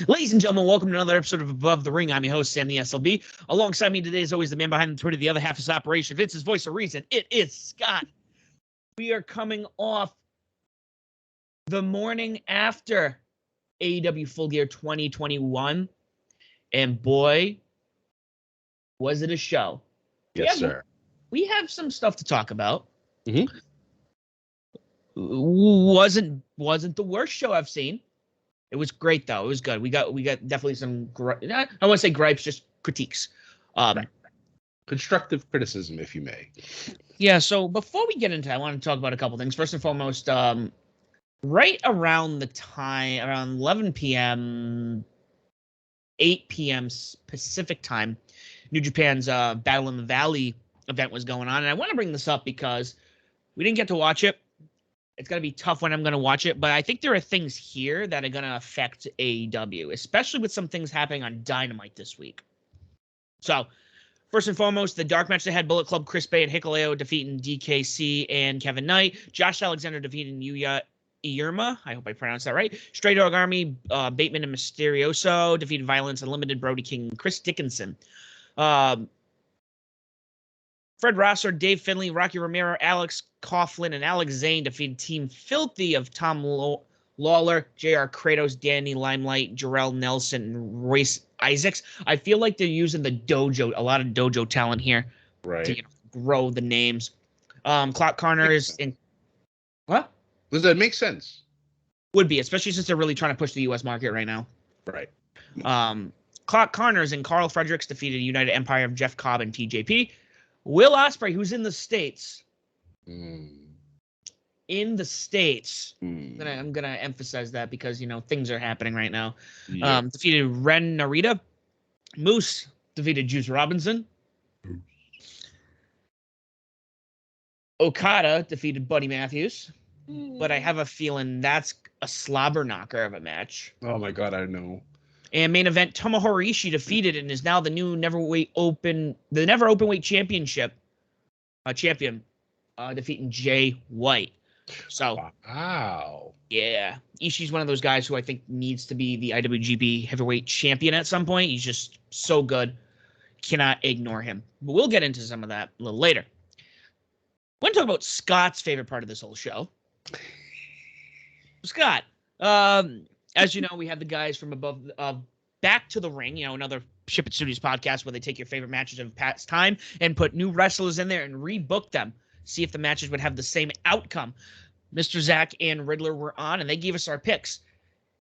Ladies and gentlemen, welcome to another episode of Above the Ring. I'm your host, Sam the SLB. Alongside me today is always the man behind the Twitter, the other half of this operation. Vince's voice of reason. It is Scott. We are coming off the morning after AEW Full Gear 2021. And boy, was it a show. Yes, sir. We have some stuff to talk about. Mm-hmm. Wasn't the worst show I've seen. It was great though. It was good. We got definitely some. I want to say gripes, just critiques. Right. Constructive criticism, if you may. Yeah. So before we get into it, I want to talk about a couple things. First and foremost, right around the time, around 11 p.m., 8 p.m. Pacific time, New Japan's Battle in the Valley event was going on, and I want to bring this up because we didn't get to watch it. It's going to be tough when I'm going to watch it, but I think there are things here that are going to affect AEW, especially with some things happening on Dynamite this week. So, first and foremost, the dark match that had Bullet Club, Chris Bay, and Hikuleo defeating DKC and Kevin Knight. Josh Alexander defeating Yuya Irma. I hope I pronounced that right. Stray Dog Army, Bateman and Mysterioso defeated Violence Unlimited, Brody King, and Chris Dickinson. Fred Rosser, Dave Finley, Rocky Romero, Alex Coughlin, and Alex Zane defeated Team Filthy of Tom Lawler, JR Kratos, Danny Limelight, Jarrell Nelson, and Royce Isaacs. I feel like they're using the dojo, a lot of dojo talent here, right, to grow the names. Clark Connor is in. What? Does that make sense? Would be, especially since they're really trying to push the U.S. market right now. Right. Clark Connors and Carl Fredericks defeated United Empire of Jeff Cobb and TJP. Will Ospreay, who's in the States, I'm gonna emphasize that because things are happening right now. Yeah. Defeated Ren Narita. Moose defeated Juice Robinson. Okada defeated Buddy Matthews. But I have a feeling that's a slobber knocker of a match. Oh my god, I know. And main event, Tomohiro Ishii defeated and is now the new Never Openweight Championship champion, defeating Jay White. So, wow. Yeah. Ishii's one of those guys who I think needs to be the IWGP Heavyweight Champion at some point. He's just so good. Cannot ignore him. But we'll get into some of that a little later. I want to talk about Scott's favorite part of this whole show. Scott, as you know, we have the guys from above, Back to the Ring, another Ship It Studios podcast where they take your favorite matches of past time and put new wrestlers in there and rebook them. See if the matches would have the same outcome. Mr. Zach and Riddler were on, and they gave us our picks.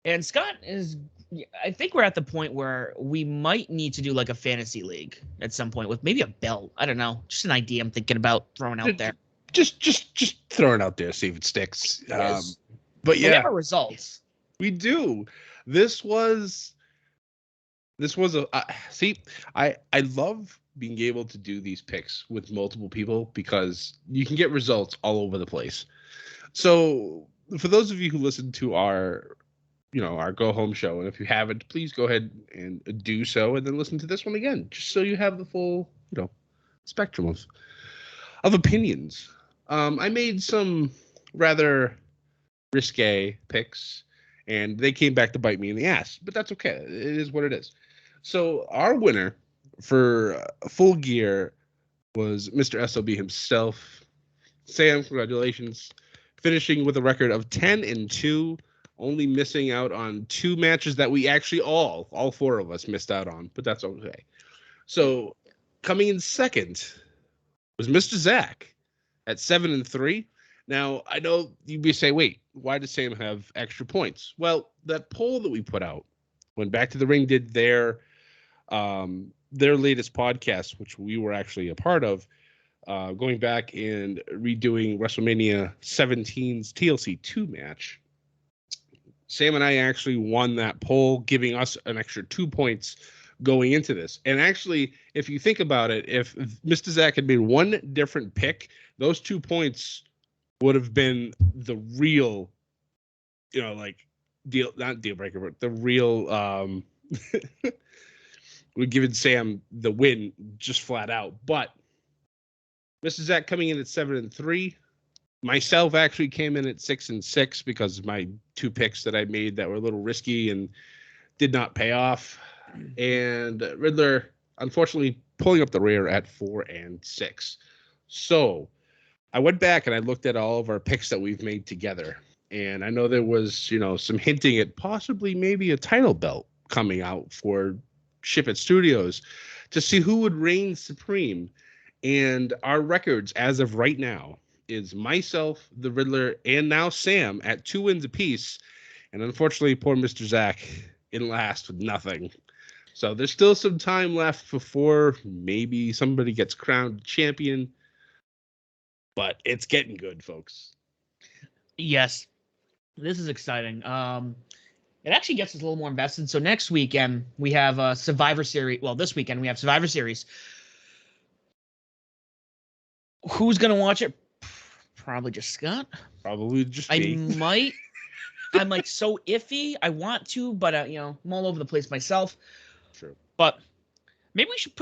And Scott I think we're at the point where we might need to do like a fantasy league at some point with maybe a belt. I don't know. Just an idea I'm thinking about throwing out there. Just throw it out there, see if it sticks. Yes. But yeah, we have our results. We do. This was I love being able to do these picks with multiple people because you can get results all over the place. So for those of you who listen to our go home show, and if you haven't, please go ahead and do so, and then listen to this one again, just so you have the full spectrum of opinions. I made some rather risque picks, and they came back to bite me in the ass, but that's okay. It is what it is. So our winner for Full Gear was Mr. SLB himself. Sam, congratulations. Finishing with a record of 10-2, only missing out on 2 matches that we actually all 4 of us missed out on, but that's okay. So coming in second was Mr. Zach at 7-3. Now, I know you'd be saying, wait, why does Sam have extra points? Well, that poll that we put out when Back to the Ring did their latest podcast, which we were actually a part of, going back and redoing WrestleMania 17's TLC 2 match, Sam and I actually won that poll, giving us an extra 2 points going into this. And actually, if you think about it, if Mr. Zach had made one different pick, those 2 points would have been the real, not deal breaker, but the real, would given Sam the win just flat out. But Mr. Zach coming in at 7-3. Myself actually came in at 6-6 because of my 2 picks that I made that were a little risky and did not pay off. And Riddler, unfortunately, pulling up the rear at 4-6. So I went back and I looked at all of our picks that we've made together. And I know there was, some hinting at possibly maybe a title belt coming out for Ship It Studios to see who would reign supreme. And our records as of right now is myself, the Riddler, and now Sam at 2 wins apiece. And unfortunately, poor Mr. Zach in last with nothing. So there's still some time left before maybe somebody gets crowned champion. But it's getting good, folks. Yes. This is exciting. It actually gets us a little more invested. So next weekend we have Survivor Series. Well, this weekend we have Survivor Series. Who's gonna watch it? Probably just Scott. Probably just me. I'm like so iffy. I want to, but I'm all over the place myself. Sure. But maybe we should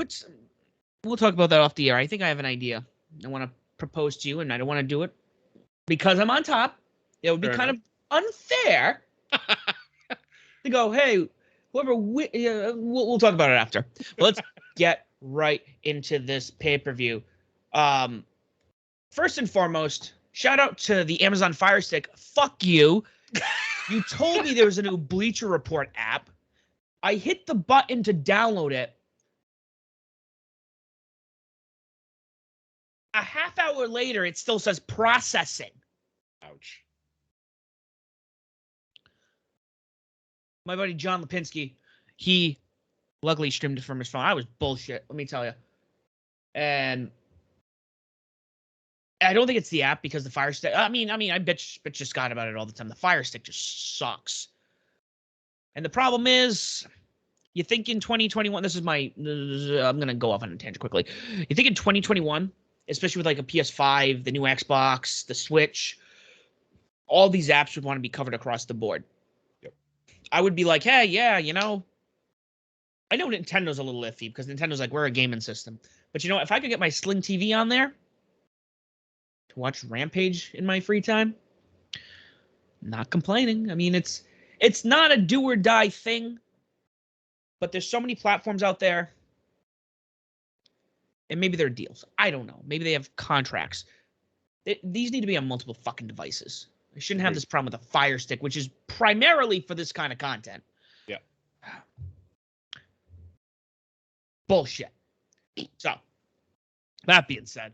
we'll talk about that off the air. I think I have an idea. I want to propose to you, and I don't want to do it because I'm on top. It would be kind of unfair to go, hey, whoever we'll talk about it after. But let's get right into this pay-per-view. First and foremost, shout out to the Amazon Fire Stick. Fuck you. You told me there was a new Bleacher Report app. I hit the button to download it. A half hour later, it still says processing. Ouch. My buddy John Lipinski, he luckily streamed it from his phone. I was bullshit, let me tell you. And I don't think it's the app because the Fire Stick. I bitch Scott about it all the time. The Fire Stick just sucks. And the problem is, you think in 2021, I'm going to go off on a tangent quickly. You think in 2021, especially with like a PS5, the new Xbox, the Switch, all these apps would want to be covered across the board. Yep. I would be like, hey, yeah, I know Nintendo's a little iffy because Nintendo's like, we're a gaming system. But if I could get my Sling TV on there to watch Rampage in my free time, not complaining. I mean, it's not a do or die thing, but there's so many platforms out there. And maybe they're deals. I don't know. Maybe they have contracts. These need to be on multiple fucking devices. I shouldn't have this problem with a Fire Stick, which is primarily for this kind of content. Yeah. Bullshit. So, that being said,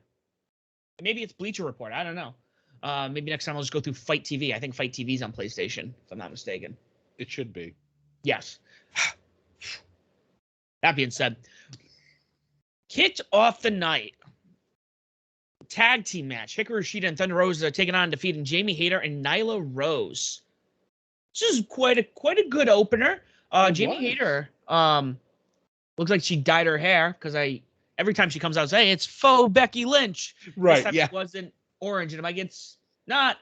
maybe it's Bleacher Report. I don't know. Maybe next time I'll just go through Fight TV. I think Fight TV is on PlayStation, if I'm not mistaken. It should be. Yes. That being said, kicked off the night. Tag team match. Hikaru Shida and Thunder Rosa taking on defeating Jamie Hayter and Nyla Rose. This is quite a good opener. Jamie Hayter looks like she dyed her hair because every time she comes out, say it's faux Becky Lynch. Right. This time Yeah. It wasn't orange, and I'm like, it's not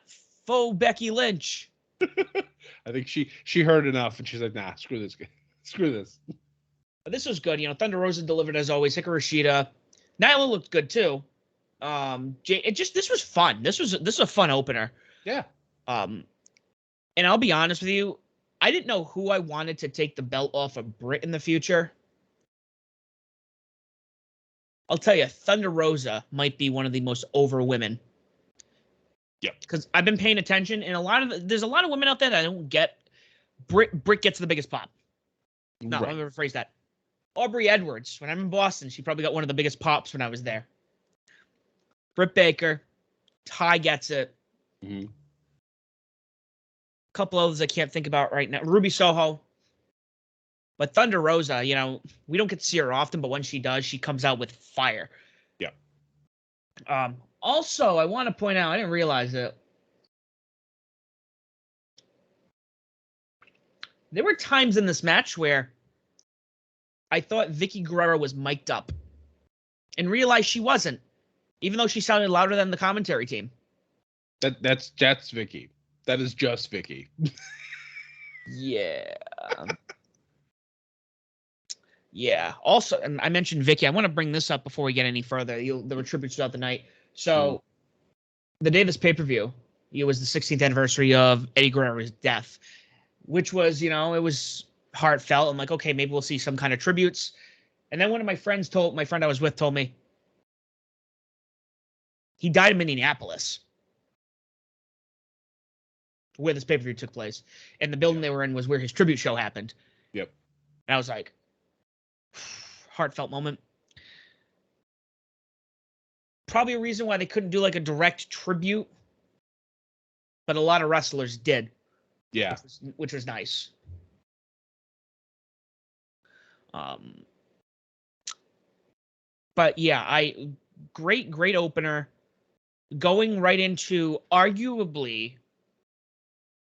faux Becky Lynch. I think she heard enough, and she's like, nah, screw this. Screw this. But this was good. Thunder Rosa delivered as always. Hikaru Shida. Nyla looked good too. This was fun. This was a fun opener. Yeah. And I'll be honest with you, I didn't know who I wanted to take the belt off of Britt in the future. I'll tell you, Thunder Rosa might be one of the most over women. Yep. Because I've been paying attention, and there's a lot of women out there that I don't get. Britt gets the biggest pop. No, right. Let me rephrase that. Aubrey Edwards, when I'm in Boston, she probably got one of the biggest pops when I was there. Britt Baker, Ty gets it. Mm-hmm. A couple others I can't think about right now. Ruby Soho. But Thunder Rosa, we don't get to see her often, but when she does, she comes out with fire. Yeah. Also, I want to point out, I didn't realize it. There were times in this match where I thought Vicky Guerrero was mic'd up and realized she wasn't, even though she sounded louder than the commentary team. That's Vicky. That is just Vicky. Yeah. Yeah. Also, and I mentioned Vicky. I want to bring this up before we get any further. There were tributes throughout the night. So, the day of this pay-per-view, it was the 16th anniversary of Eddie Guerrero's death, which was, it was heartfelt. I'm like, okay, maybe we'll see some kind of tributes. And then one of my friend I was with told me he died in Minneapolis, where this pay-per-view took place. And the building they were in was where his tribute show happened. Yep. And I was like, heartfelt moment. Probably a reason why they couldn't do like a direct tribute, but a lot of wrestlers did. Yeah. Which was nice. But yeah, great opener. Going right into arguably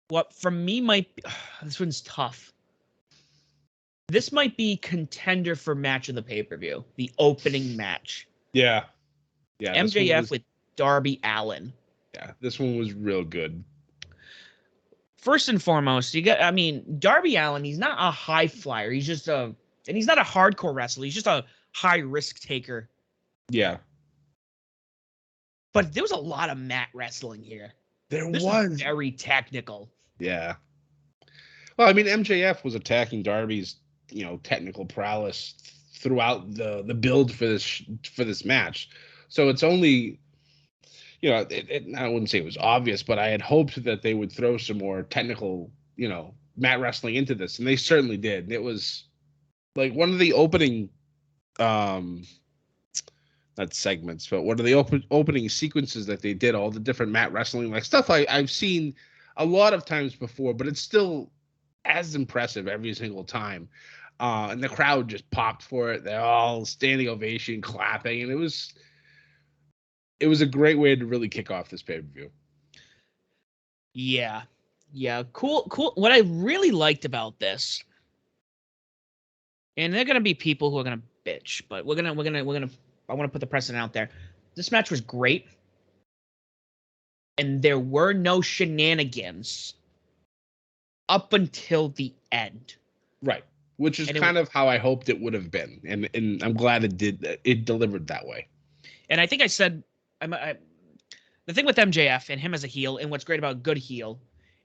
what for me might be, this one's tough. This might be contender for match of the pay-per-view, the opening match. Yeah. Yeah. MJF with Darby Allin. Yeah, this one was real good. First and foremost, Darby Allin, he's not a high flyer. He's just and he's not a hardcore wrestler. He's just a high risk taker. Yeah. But there was a lot of mat wrestling here. This was very technical. Yeah. Well, I mean, MJF was attacking Darby's, technical prowess throughout the build for this match. So it's only, I wouldn't say it was obvious, but I had hoped that they would throw some more technical, mat wrestling into this, and they certainly did. And it was like one of the opening, not segments, but one of the opening sequences that they did, all the different mat wrestling, like stuff I've seen a lot of times before, but it's still as impressive every single time. And the crowd just popped for it. They're all standing ovation, clapping, and it was a great way to really kick off this pay-per-view. Yeah. Cool. What I really liked about this, and there are gonna be people who are gonna bitch, but we're gonna I want to put the precedent out there. This match was great, and there were no shenanigans up until the end. Right. Which is kind of how I hoped it would have been. And I'm glad it delivered that way. And I think I said, the thing with MJF and him as a heel, and what's great about a good heel,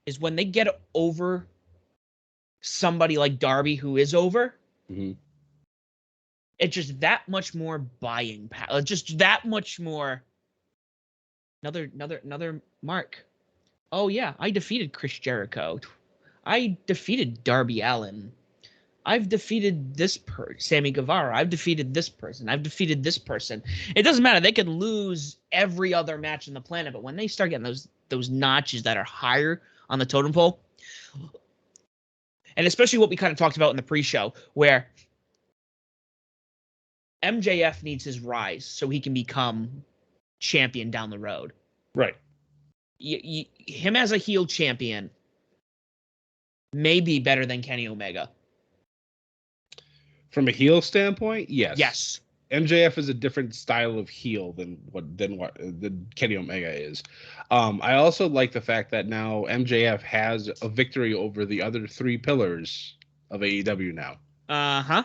is when they get over somebody like Darby who is over, it's just that much more buying power. Just that much more. Another mark. Oh yeah, I defeated Chris Jericho. I defeated Darby Allin. I've defeated this Sammy Guevara. I've defeated this person. I've defeated this person. It doesn't matter. They could lose every other match on the planet, but when they start getting those notches that are higher on the totem pole, and especially what we kind of talked about in the pre-show, where MJF needs his rise so he can become champion down the road. Right. Him as a heel champion may be better than Kenny Omega. From a heel standpoint, yes. Yes. MJF is a different style of heel than Kenny Omega is. I also like the fact that now MJF has a victory over the other three pillars of AEW now. Uh-huh.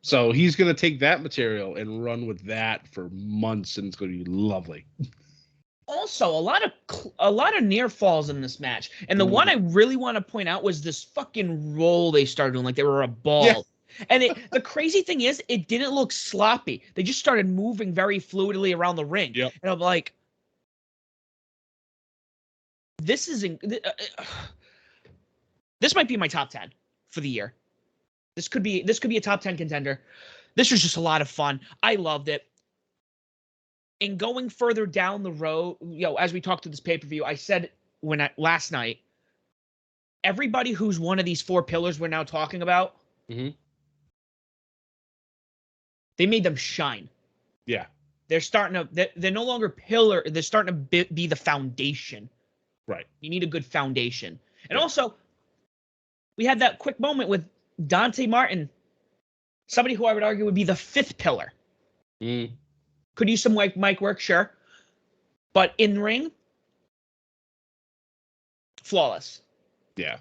So he's going to take that material and run with that for months, and it's going to be lovely. Also, a lot of near falls in this match. And the one I really want to point out was this fucking roll they started doing like they were a ball. Yeah. And the crazy thing is, it didn't look sloppy. They just started moving very fluidly around the ring. Yep. And I'm like, this might be my top 10 for the year. This could be a top 10 contender. This was just a lot of fun. I loved it. And going further down the road, as we talked to this pay-per-view, I said last night, everybody who's one of these four pillars we're now talking about, they made them shine. Yeah. They're no longer pillar. They're starting to be the foundation. Right. You need a good foundation. And also, we had that quick moment with Dante Martin, somebody who I would argue would be the fifth pillar. Could use some mic work, sure. But in ring, flawless. Yeah.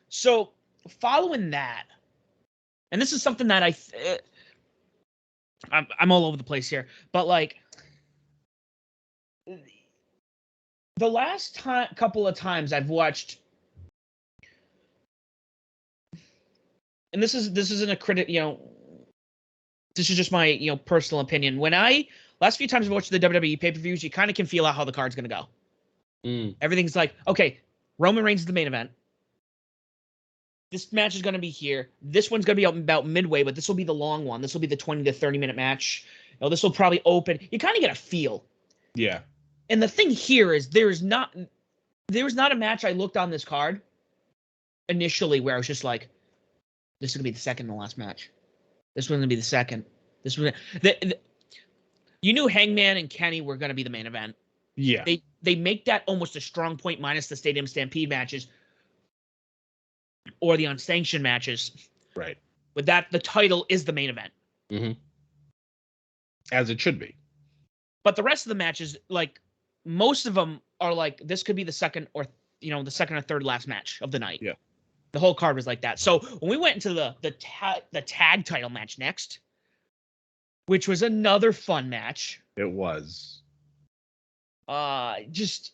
So following that, and this is something that I'm all over the place here, but like the last couple of times I've watched and this isn't a critic, this is just my, personal opinion. When last few times I've watched the WWE pay-per-views, you kind of can feel out how the card's going to go. Everything's like, okay, Roman Reigns is the main event. This match is going to be here. This one's going to be about midway, but this will be the long one. This will be the 20 to 30-minute match. This will probably open. You kind of get a feel. Yeah. And the thing here is there was not a match I looked on this card initially where I was just like, this is going to be the second and the last match. This one's going to be the second. This was you knew Hangman and Kenny were going to be the main event. Yeah. They make that almost a strong point minus the Stadium Stampede matches or the unsanctioned matches. Right. With that, the title is the main event. Mm-hmm. As it should be. But the rest of the matches, like most of them are like, this could be the second or third last match of the night. Yeah. The whole card was like that. So when we went into the tag title match next, which was another fun match. It was. Just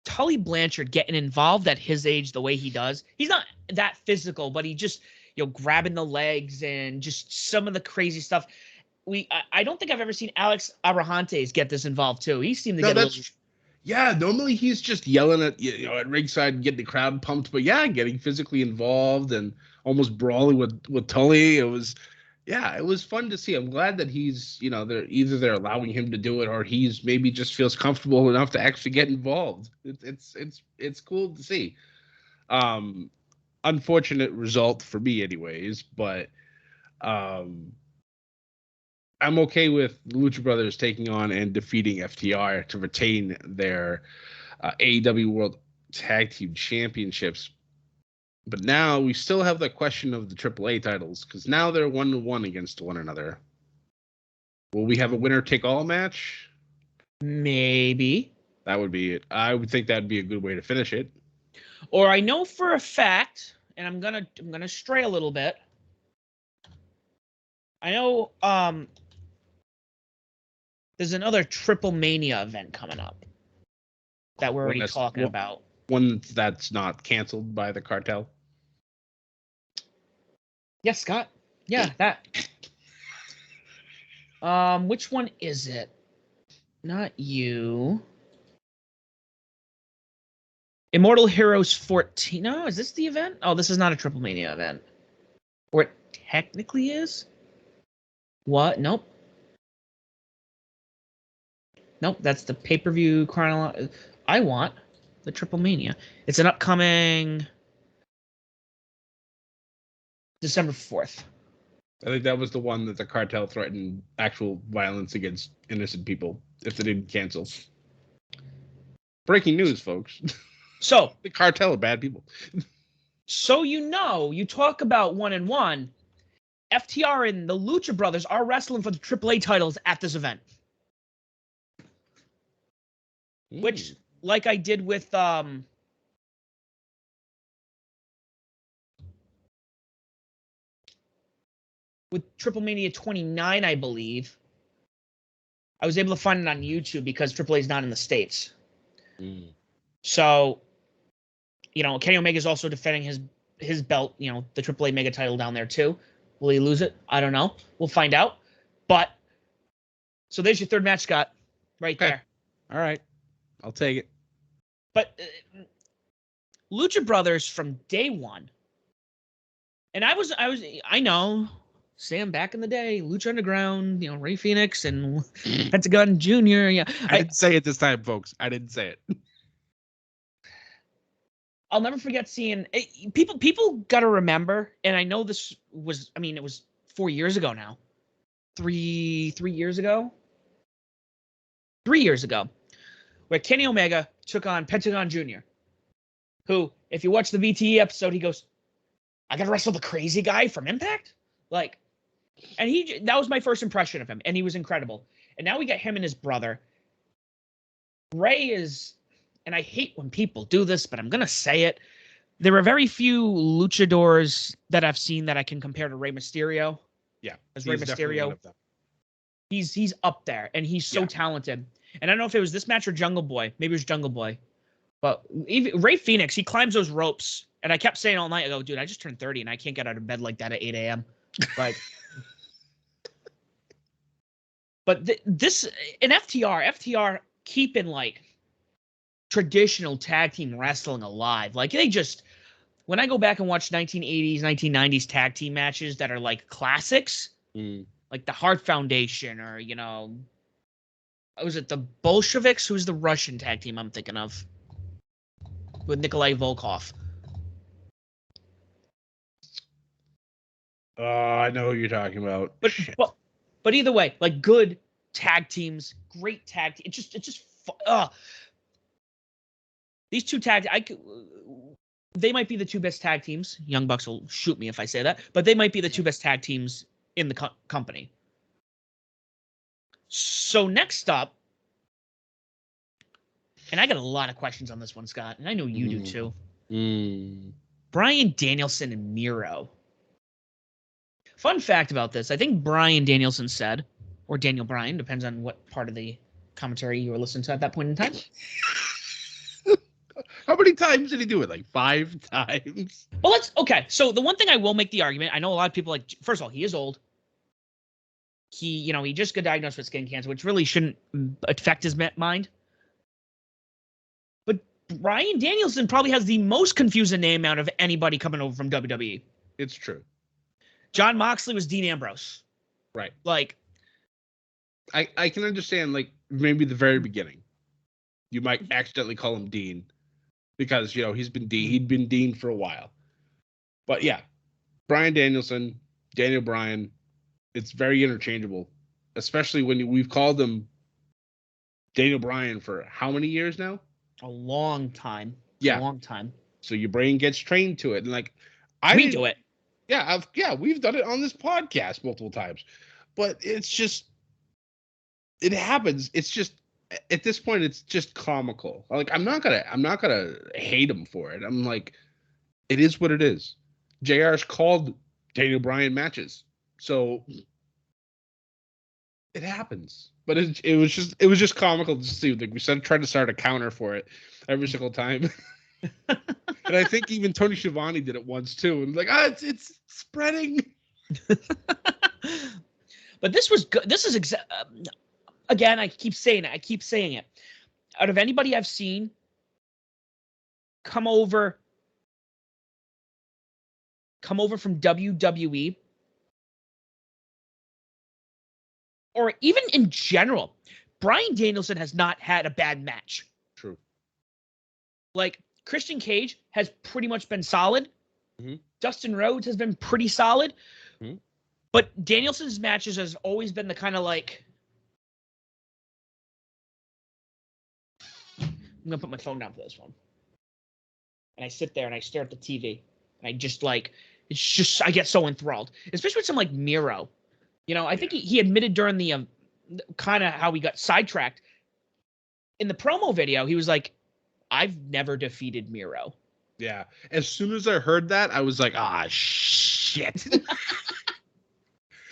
Tully Blanchard getting involved at his age the way he does. He's not that physical, but he just, grabbing the legs and just some of the crazy stuff. I don't think I've ever seen Alex Abrahantes get this involved too. He seemed to get a little... Yeah, normally he's just yelling at ringside, getting the crowd pumped, but getting physically involved and almost brawling with Tully. It was fun to see. I'm glad that he's, they're allowing him to do it, or he's maybe just feels comfortable enough to actually get involved. It's cool to see. Unfortunate result for me, anyways, but I'm okay with Lucha Brothers taking on and defeating FTR to retain their AEW World Tag Team Championships. But now we still have the question of the AAA titles, because now they're 1-1 against one another. Will we have a winner-take-all match? Maybe. That would be it. I would think that'd be a good way to finish it. Or I know for a fact, and I'm gonna stray a little bit. I know there's another Triple Mania event coming up that we're already talking about. One that's not canceled by the cartel? Yes, Scott. Yeah, that. Which one is it? Not you. Immortal Heroes 14. No, is this the event? Oh, this is not a Triple Mania event. Or it technically is? What? Nope. Nope, that's the pay-per-view chronology. I want the Triple Mania. It's an upcoming December 4th. I think that was the one that the cartel threatened actual violence against innocent people if they didn't cancel. Breaking news, folks. So the cartel are bad people. So you talk about 1-1. FTR and the Lucha Brothers are wrestling for the AAA titles at this event. Which, like I did with Triple Mania 29, I believe, I was able to find it on YouTube because AAA is not in the States. So, Kenny Omega is also defending his belt, the AAA Mega title down there too. Will he lose it? I don't know. We'll find out. But, so there's your third match, Scott, right there. All right. I'll take it. But Lucha Brothers from day one, and I know, Sam back in the day, Lucha Underground, Ray Phoenix and Pentagon Jr. Yeah, I didn't say it this time, folks. I didn't say it. I'll never forget seeing people got to remember, and I know this was, it was 4 years ago now, 3 years ago, 3 years ago, where Kenny Omega took on Pentagon Jr., who, if you watch the VTE episode, he goes, I got to wrestle the crazy guy from Impact? And that was my first impression of him, and he was incredible. And now we got him and his brother. Ray is, and I hate when people do this, but I'm going to say it. There are very few luchadors that I've seen that I can compare to Rey Mysterio. Yeah. As Rey Mysterio. He's up there, and he's so talented. And I don't know if it was this match or Jungle Boy. Maybe it was Jungle Boy. But even Ray Phoenix, he climbs those ropes And I kept saying all night, I go, dude, I just turned 30 and I can't get out of bed like that at 8 a.m. Like, but this in FTR keeping like traditional tag team wrestling alive. Like they just, when I go back and watch 1980s, 1990s tag team matches that are like classics, like the Hart Foundation or, you know, was it the Bolsheviks? Who's the Russian tag team I'm thinking of? With Nikolai Volkov. I know who you're talking about. But either way, like good tag teams, great tag team. It's just these two tag, they might be the two best tag teams. Young Bucks will shoot me if I say that, but they might be the two best tag teams in the company. So next up, and I got a lot of questions on this one, Scott, and I know you do too. Bryan Danielson and Miro. Fun fact about this, I think Bryan Danielson said, or Daniel Bryan, depends on what part of the commentary you were listening to at that point in time. How many times did he do it? Like 5 times? Well, okay. So the one thing I will make the argument, I know a lot of people like, first of all, he is old. He just got diagnosed with skin cancer, which really shouldn't affect his mind. But Bryan Danielson probably has the most confusing name out of anybody coming over from WWE. It's true. Jon Moxley was Dean Ambrose. Right. Like, I can understand, like, maybe the very beginning. You might accidentally call him Dean because, you know, he'd been Dean for a while. But yeah, Bryan Danielson, Daniel Bryan, it's very interchangeable, especially when we've called him Daniel Bryan for how many years now? A long time. Yeah. A long time. So your brain gets trained to it. And like, we do it. Yeah, we've done it on this podcast multiple times. But it's just, it happens. It's just, at this point, it's just comical. Like, I'm not gonna hate him for it. I'm like, it is what it is. JR's called Daniel Bryan matches, so it happens. But it was just comical to see. Like, we tried to start a counter for it every single time. And I think even Tony Schiavone did it once too. And like, it's spreading. But this was good. This is again, I keep saying it. Out of anybody I've seen come over from WWE, or even in general, Bryan Danielson has not had a bad match. True. Like, Christian Cage has pretty much been solid. Mm-hmm. Dustin Rhodes has been pretty solid. Mm-hmm. But Danielson's matches has always been the kind of like, I'm going to put my phone down for this one. And I sit there and I stare at the TV. And I just like, it's just, I get so enthralled. Especially with some like Miro. You know, I think he admitted during the kind of how he got sidetracked. In the promo video, he was like, I've never defeated Miro. Yeah. As soon as I heard that, I was like, shit.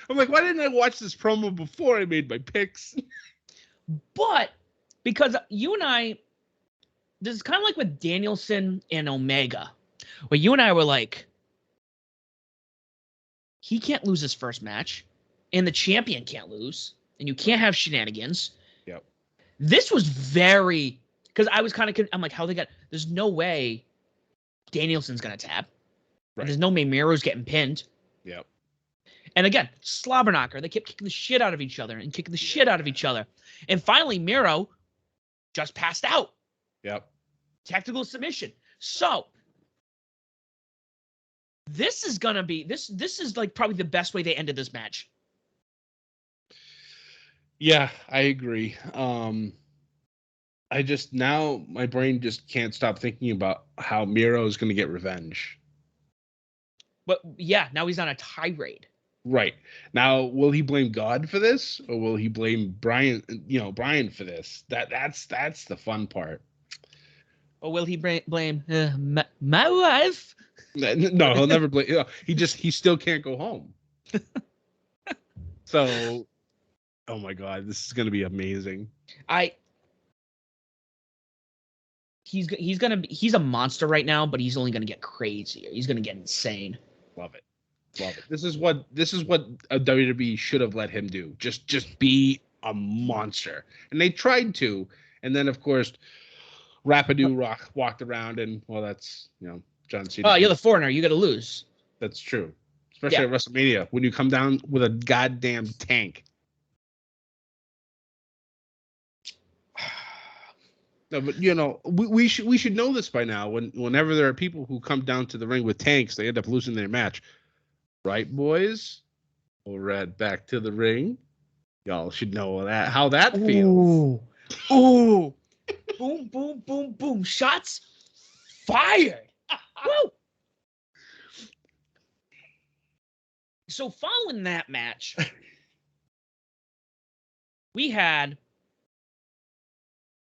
I'm like, why didn't I watch this promo before I made my picks? But because you and I, this is kind of like with Danielson and Omega, where you and I were like, he can't lose his first match, and the champion can't lose, and you can't have shenanigans. Yep. This was very, because I was kind of, I'm like, how they got, there's no way Danielson's going to tap. Right. There's no way Miro's getting pinned. Yep. And again, slobber knocker. They kept kicking the shit out of each other and kicking the shit out of each other. And finally, Miro just passed out. Yep. Tactical submission. So this is gonna be this is like probably the best way they ended this match. Yeah, I agree. I just, now my brain just can't stop thinking about how Miro is going to get revenge. But yeah, now he's on a tirade. Right. Now, will he blame God for this, or will he blame Bryan for this? That's the fun part. Or will he blame my wife? No, he'll never blame. He still can't go home. So, oh my God, this is going to be amazing. he's a monster right now, but he's only gonna get crazier. He's gonna get insane. Love it. Love it. This is what a WWE should have let him do. Just be a monster. And they tried to. And then of course Rapidu walked around and well that's John Cena. Oh, you're the foreigner, you gotta lose. That's true. Especially at WrestleMania when you come down with a goddamn tank. No, but we should know this by now. Whenever there are people who come down to the ring with tanks, they end up losing their match. Right, boys? We'll right back to the ring. Y'all should know how that feels. Ooh. Boom, boom, boom, boom. Shots fired. Woo! So following that match, we had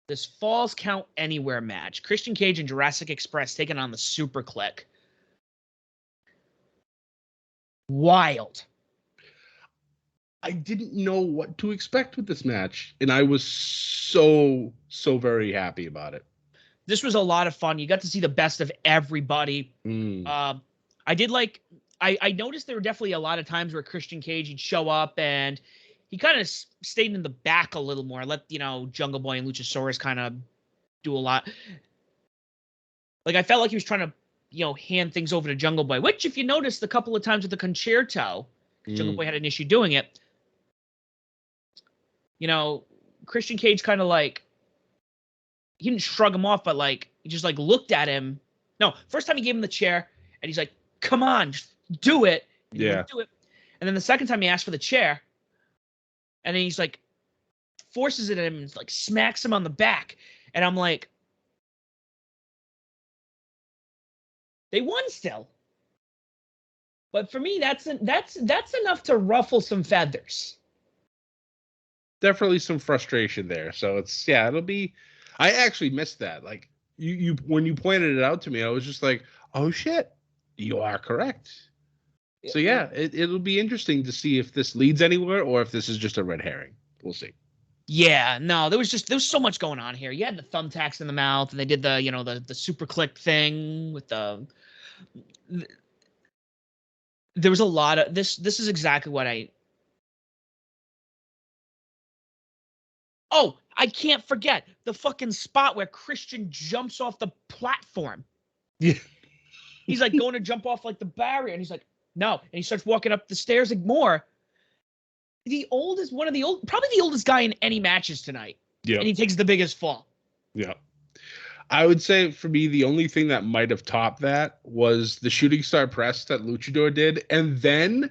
this Falls Count Anywhere match. Christian Cage and Jurassic Express taking on the Super Click. Wild. I didn't know what to expect with this match, and I was so very happy about it. This was a lot of fun. You got to see the best of everybody. I did like. I noticed there were definitely a lot of times where Christian Cage he'd show up and he kind of stayed in the back a little more. Let Jungle Boy and Luchasaurus kind of do a lot. Like I felt like he was trying to hand things over to Jungle Boy, which if you noticed a couple of times with the Concerto, Jungle Boy had an issue doing it. Christian Cage kind of like he didn't shrug him off, but like he just like looked at him. No, first time he gave him the chair and he's like, "Come on, just do it." And he wouldn't do it. And then the second time he asked for the chair, and then he's like forces it at him and like smacks him on the back. And I'm like, they won still. But for me, that's enough to ruffle some feathers. Definitely some frustration there. So it'll be. I actually missed that. Like you when you pointed it out to me, I was just like, oh shit, you are correct. So it'll be interesting to see if this leads anywhere or if this is just a red herring. We'll see. Yeah, no, there was so much going on here. You had the thumbtacks in the mouth, and they did the super click thing with the. There was a lot of this. This is exactly what I. Oh, I can't forget the fucking spot where Christian jumps off the platform. Yeah. He's like going to jump off like the barrier, and he's like, no. And he starts walking up the stairs more. Probably the oldest guy in any matches tonight. Yeah. And he takes the biggest fall. Yeah. I would say for me, the only thing that might have topped that was the shooting star press that Luchador did. And then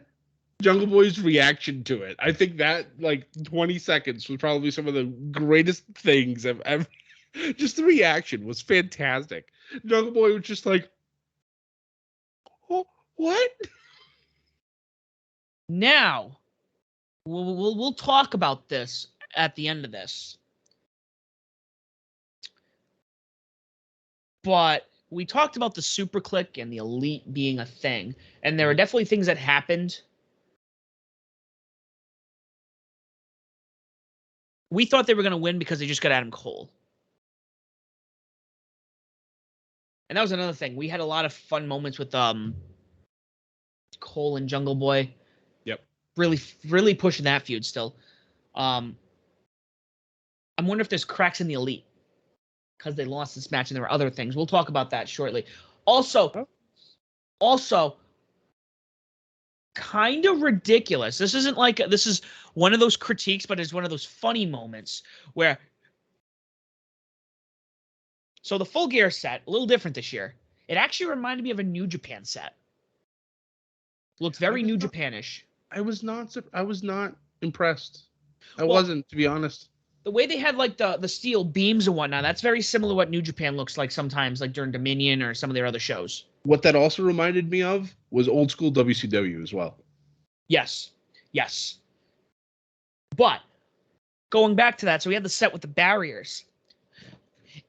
Jungle Boy's reaction to it. I think that like 20 seconds was probably some of the greatest things I've ever. Just the reaction was fantastic. Jungle Boy was just like, oh, what? Now, we'll talk about this at the end of this. But we talked about the super click and the elite being a thing. And there are definitely things that happened. We thought they were going to win because they just got Adam Cole. And that was another thing. We had a lot of fun moments with Cole and Jungle Boy. Yep. Really pushing that feud still. I'm wondering if there's cracks in the elite because they lost this match and there were other things. We'll talk about that shortly. Also, kind of ridiculous. This is one of those critiques, but it's one of those funny moments where. So the Full Gear set, a little different this year. It actually reminded me of a New Japan set. Looked very New Japanish. I was not impressed. I wasn't, to be honest. The way they had like the steel beams and whatnot, that's very similar to what New Japan looks like sometimes, like during Dominion or some of their other shows. What that also reminded me of was old school WCW as well. Yes. But going back to that, so we had the set with the barriers.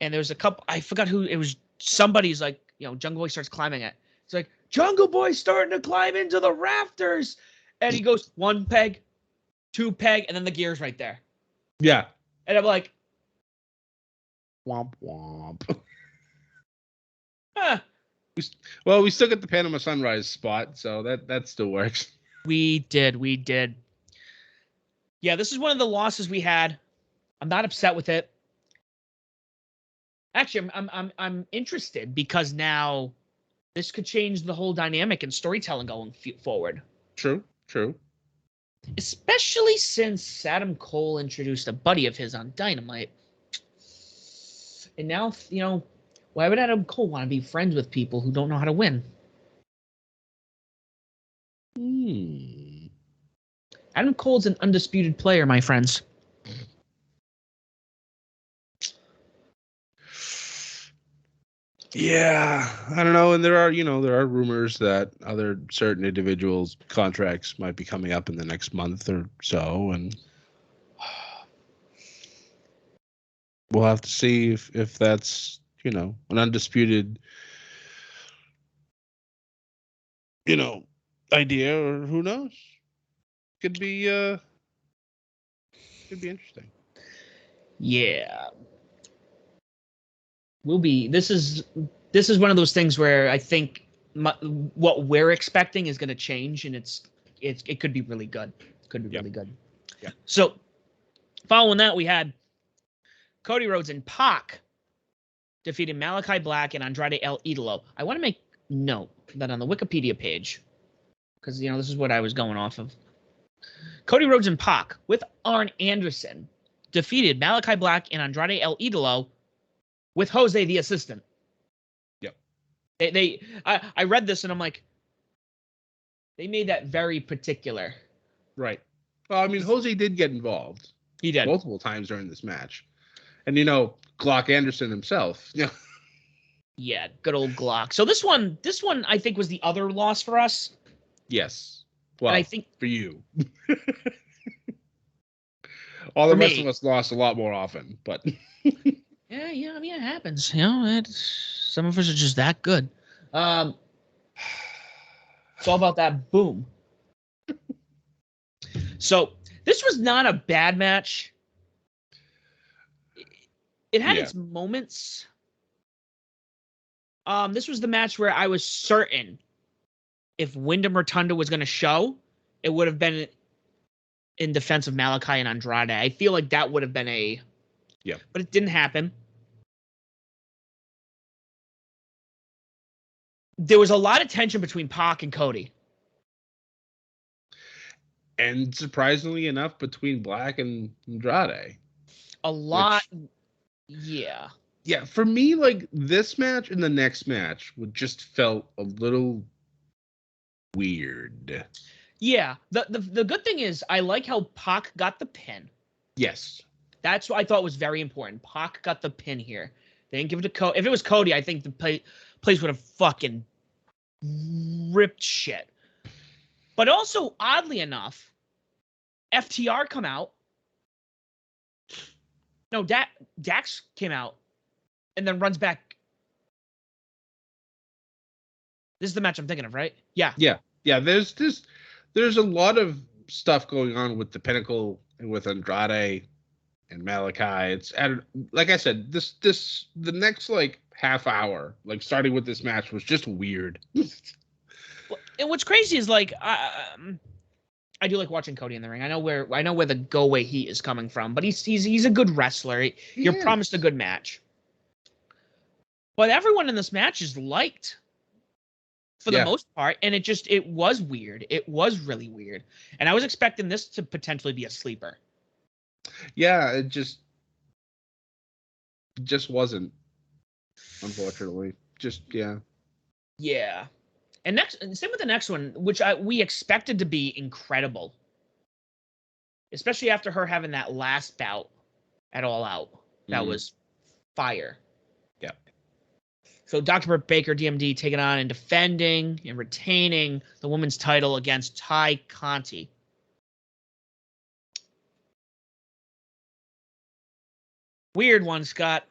And there was a couple, I forgot who, it was somebody's like, Jungle Boy starts climbing it. It's like, Jungle Boy's starting to climb into the rafters. And he goes 1 peg, 2 peg, and then the gear's right there. Yeah. And I'm like, womp womp. Huh. We still get the Panama Sunrise spot, so that still works. We did. Yeah, this is one of the losses we had. I'm not upset with it. Actually, I'm interested because now this could change the whole dynamic and storytelling going forward. True. Especially since Adam Cole introduced a buddy of his on Dynamite. And now, why would Adam Cole want to be friends with people who don't know how to win? Adam Cole's an undisputed player, my friends. Yeah, I don't know. And there are rumors that other certain individuals' contracts might be coming up in the next month or so, and we'll have to see if that's an undisputed idea, or who knows. Could be interesting. Yeah. This is one of those things where I think what we're expecting is going to change, and it could be really good. Really good. Yeah. So following that, we had Cody Rhodes and Pac defeated Malachi Black and Andrade El Idolo. I want to make note that on the Wikipedia page, because this is what I was going off of. Cody Rhodes and Pac with Arn Anderson defeated Malachi Black and Andrade El Idolo with Jose the assistant. Yep. I read this and I'm like, they made that very particular. Right. Well, I mean, Jose did get involved. He did multiple times during this match, and Glock Anderson himself. Yeah, good old Glock. So this one I think was the other loss for us. Yes. Well, and I think for you. All the rest of us lost a lot more often, but yeah, I mean it happens. Some of us are just that good. It's all about that boom. So this was not a bad match. It had its moments. This was the match where I was certain if Wyndham Rotunda was going to show, it would have been in defense of Malachi and Andrade. I feel like that would have been but it didn't happen. There was a lot of tension between Pac and Cody. And surprisingly enough, between Black and Andrade. A lot. Yeah. Yeah, for me, like, this match and the next match would just felt a little weird. Yeah. The good thing is I like how Pac got the pin. Yes. That's what I thought was very important. Pac got the pin here. They didn't give it to Cody. If it was Cody, I think the place would have fucking ripped shit. But also, oddly enough, FTR come out. No, Dax came out and then runs back. This is the match I'm thinking of, right? Yeah. There's a lot of stuff going on with the Pinnacle and with Andrade and Malachi. It's like I said, the next like half hour, like starting with this match, was just weird. And what's crazy is like I do like watching Cody in the ring. I know where the go away heat is coming from, but he's a good wrestler. You're promised a good match. But everyone in this match is liked for the most part, and it was weird. It was really weird. And I was expecting this to potentially be a sleeper. Yeah, it just wasn't, unfortunately. Yeah. And same with the next one, which we expected to be incredible. Especially after her having that last bout at All Out. That was fire. Yeah. So Dr. Britt Baker, DMD, taking on and defending and retaining the women's title against Ty Conti. Weird one, Scott.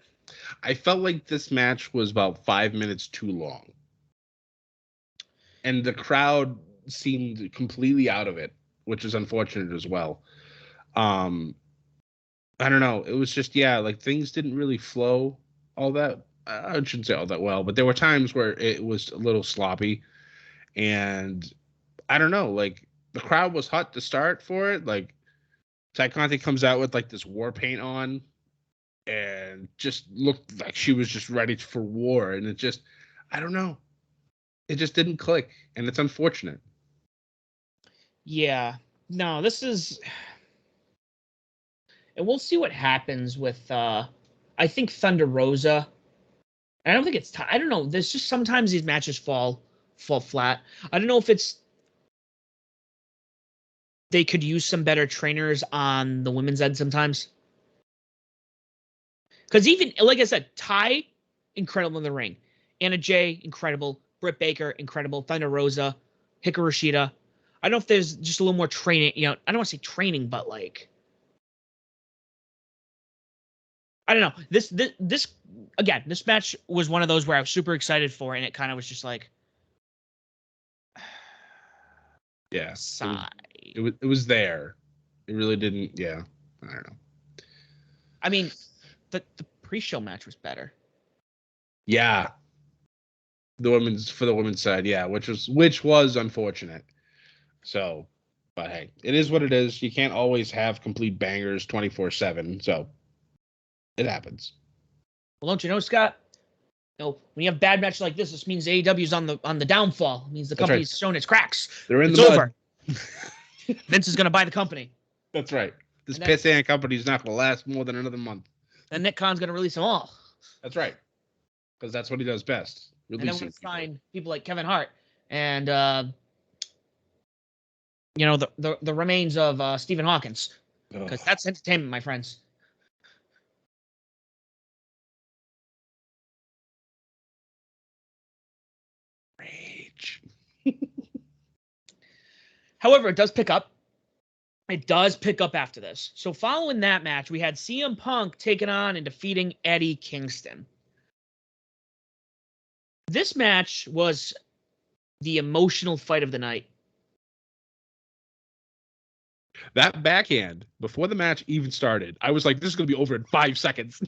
I felt like this match was about 5 minutes too long. And the crowd seemed completely out of it, which is unfortunate as well. I don't know. It was just, like, things didn't really flow all that I shouldn't say all that well, but there were times where it was a little sloppy, and I don't know, like the crowd was hot to start for it. Like Ty Conti comes out with like this war paint on, and just looked like she was just ready for war, and it just, I don't know, it just didn't click, and it's unfortunate. Yeah, no, this is, and we'll see what happens with. I think Thunder Rosa. I don't think it's. I don't know. There's just sometimes these matches fall flat. I don't know if it's they could use some better trainers on the women's end sometimes. Because even like I said, Ty, incredible in the ring. Anna Jay, incredible. Britt Baker, incredible. Thunder Rosa, Hikaru Shida. I don't know if there's just a little more training. You know, I don't want to say training, but like, I don't know. This again, this match was one of those where I was super excited for, and it kind of was just like, yeah, sigh. It was there. It really didn't. Yeah, I don't know. I mean, the pre-show match was better. Yeah, the women's side, yeah, which was unfortunate. So, but hey, it is what it is. You can't always have complete bangers 24/7. So it happens. Well, don't you know, Scott? You know, when you have bad matches like this means AEW's on the downfall. It means the company's showing its cracks. They're in it's the over. Vince is going to buy the company. That's right. This pissant company is not going to last more than another month. And Nick Khan's going to release them all. That's right. Because that's what he does best. And then we're going to sign people like Kevin Hart and, you know, the remains of Stephen Hawkins. Because that's entertainment, my friends. Rage. However, it does pick up. It does pick up after this. So following that match, we had CM Punk taking on and defeating Eddie Kingston. This match was the emotional fight of the night. That backhand, before the match even started, I was like, this is going to be over in 5 seconds.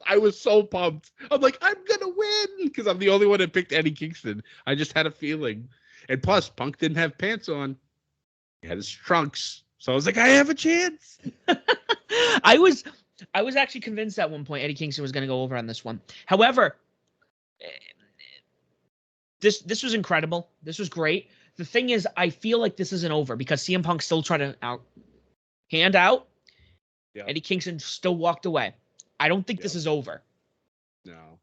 I was so pumped. I'm like, I'm going to win because I'm the only one that picked Eddie Kingston. I just had a feeling. And plus, Punk didn't have pants on. He had his trunks. So I was like, I have a chance. I was actually convinced at one point Eddie Kingston was going to go over on this one. However, this was incredible. This was great. The thing is, I feel like this isn't over because CM Punk still tried to hand out. Yeah. Eddie Kingston still walked away. I don't think this is over. No.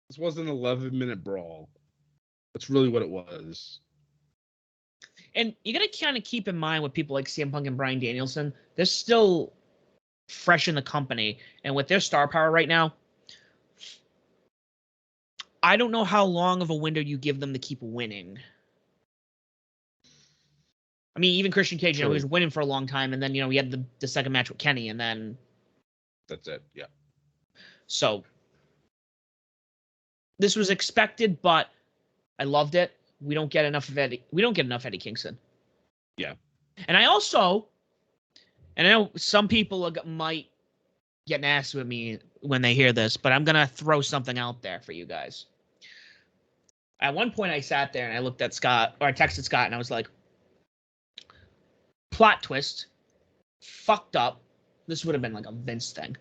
This wasn't an 11-minute brawl. That's really what it was. And you got to kind of keep in mind with people like CM Punk and Bryan Danielson, they're still fresh in the company. And with their star power right now, I don't know how long of a window you give them to keep winning. I mean, even Christian Cage, you know, he was winning for a long time. And then, you know, he had the second match with Kenny. And then that's it. Yeah. So this was expected, but I loved it. We don't get enough of Eddie. We don't get enough Eddie Kingston. Yeah. And I know some people might get nasty with me when they hear this, but I'm going to throw something out there for you guys. At one point I sat there and I looked at Scott, or I texted Scott and I was like, plot twist, fucked up. This would have been like a Vince thing.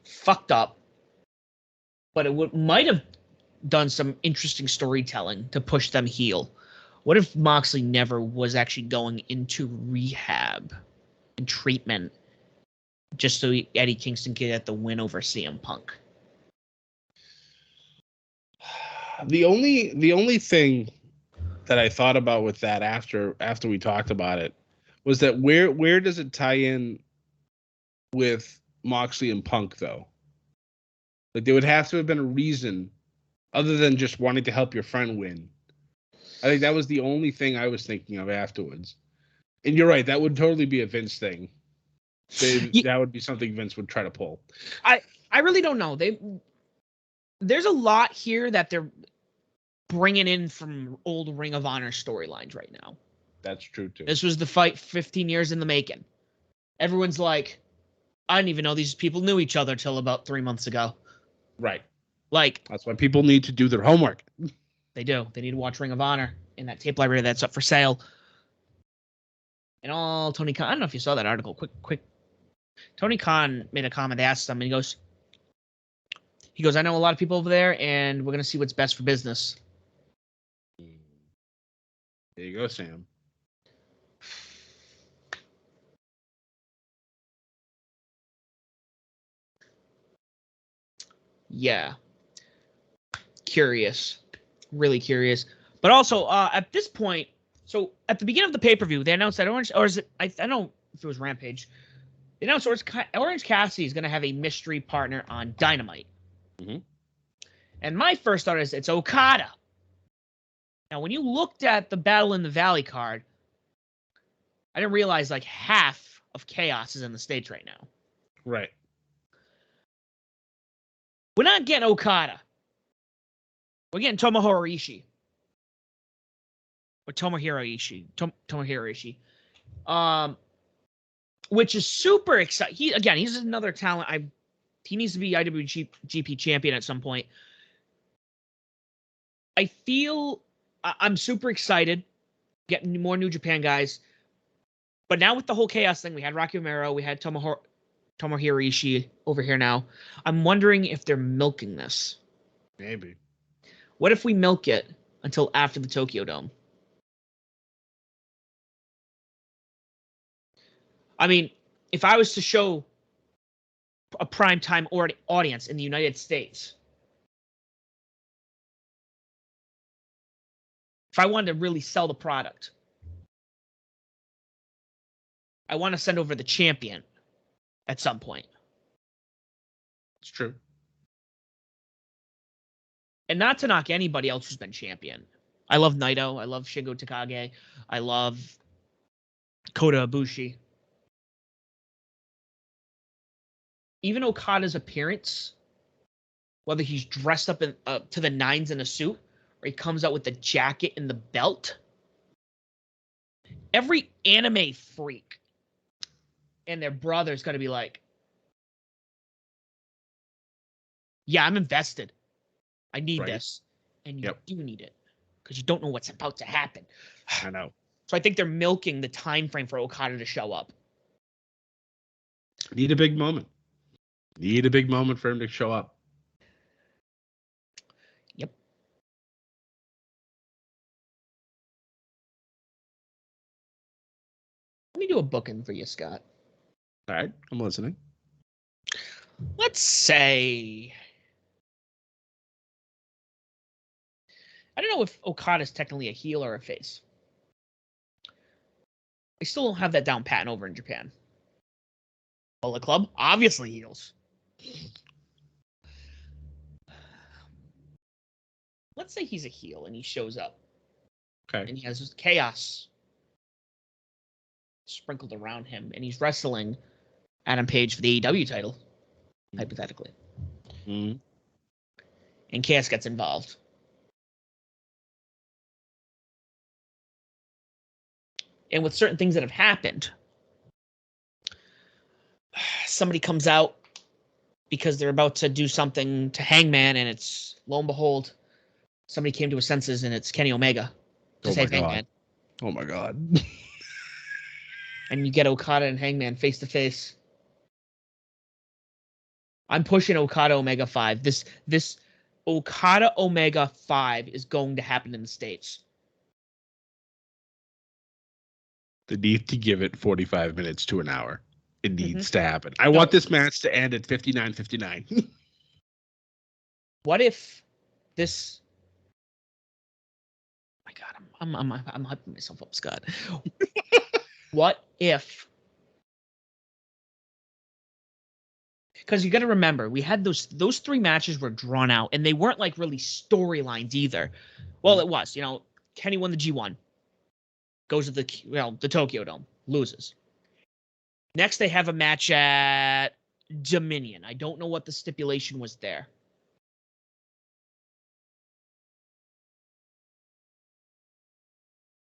Fucked up. But it might have done some interesting storytelling to push them heel. What if Moxley never was actually going into rehab and treatment just so Eddie Kingston could get the win over CM Punk? The only thing that I thought about with that after we talked about it was that where does it tie in with Moxley and Punk though? Like there would have to have been a reason other than just wanting to help your friend win. I think that was the only thing I was thinking of afterwards. And you're right, that would totally be a Vince thing. That would be something Vince would try to pull. I really don't know. There's a lot here that they're bringing in from old Ring of Honor storylines right now. That's true too. This was the fight 15 years in the making. Everyone's like, I didn't even know these people knew each other till about 3 months ago. Right. Like, That's why people need to do their homework. they do. They need to watch Ring of Honor in that tape library that's up for sale. And all Tony Khan, I don't know if you saw that article. Quick. Tony Khan made a comment. They asked him, and he goes, I know a lot of people over there, and we're going to see what's best for business. There you go, Sam. Yeah. Curious. Really curious. But also, at this point, so at the beginning of the pay-per-view, they announced that Orange, or is it, I don't know if it was Rampage, they announced Orange Cassidy is going to have a mystery partner on Dynamite. Mm-hmm. And my first thought is it's Okada. Now, when you looked at the Battle in the Valley card, I didn't realize like half of Chaos is in the States right now. Right. We're not getting Okada. We're getting Tomohiro Ishii. Or Tomohiro Ishii. Which is super exciting. He's another talent. He needs to be IWGP champion at some point. I feel I'm super excited getting more New Japan guys. But now with the whole Chaos thing, we had Rocky Romero, we had Tomohiro Ishii over here now. I'm wondering if they're milking this. Maybe. What if we milk it until after the Tokyo Dome? I mean, if I was to show a primetime audience in the United States, if I wanted to really sell the product, I want to send over the champion at some point. It's true. And not to knock anybody else who's been champion. I love Naito. I love Shingo Takagi. I love Kota Ibushi. Even Okada's appearance, whether he's dressed up to the nines in a suit or he comes out with the jacket and the belt, every anime freak and their brother's going to be like, yeah, I'm invested. I need this. And you do need it because you don't know what's about to happen. I know. So I think they're milking the time frame for Okada to show up. Need a big moment. Need a big moment for him to show up. Yep. Let me do a booking for you, Scott. All right, I'm listening. Let's say, I don't know if Okada's technically a heel or a face. I still don't have that down pat over in Japan. Bullet Club, obviously heels. Let's say he's a heel and he shows up. Okay. And he has chaos sprinkled around him, and he's wrestling Adam Page for the AEW title, hypothetically. Mm-hmm. And Chaos gets involved. And with certain things that have happened, somebody comes out because they're about to do something to Hangman, and it's, lo and behold, somebody came to his senses, and it's Kenny Omega to save Hangman. Oh my God. And you get Okada and Hangman face to face. I'm pushing Okada Omega 5. This Okada Omega 5 is going to happen in the States. They need to give it 45 minutes to an hour. It needs to happen. I want this match to end at 59:59. What if this? My God, I'm hyping myself up, Scott. What if? Because you got to remember, we had those three matches were drawn out, and they weren't like really storylines either. Well, it was. Kenny won the G1, goes to the Tokyo Dome, loses. Next, they have a match at Dominion. I don't know what the stipulation was there.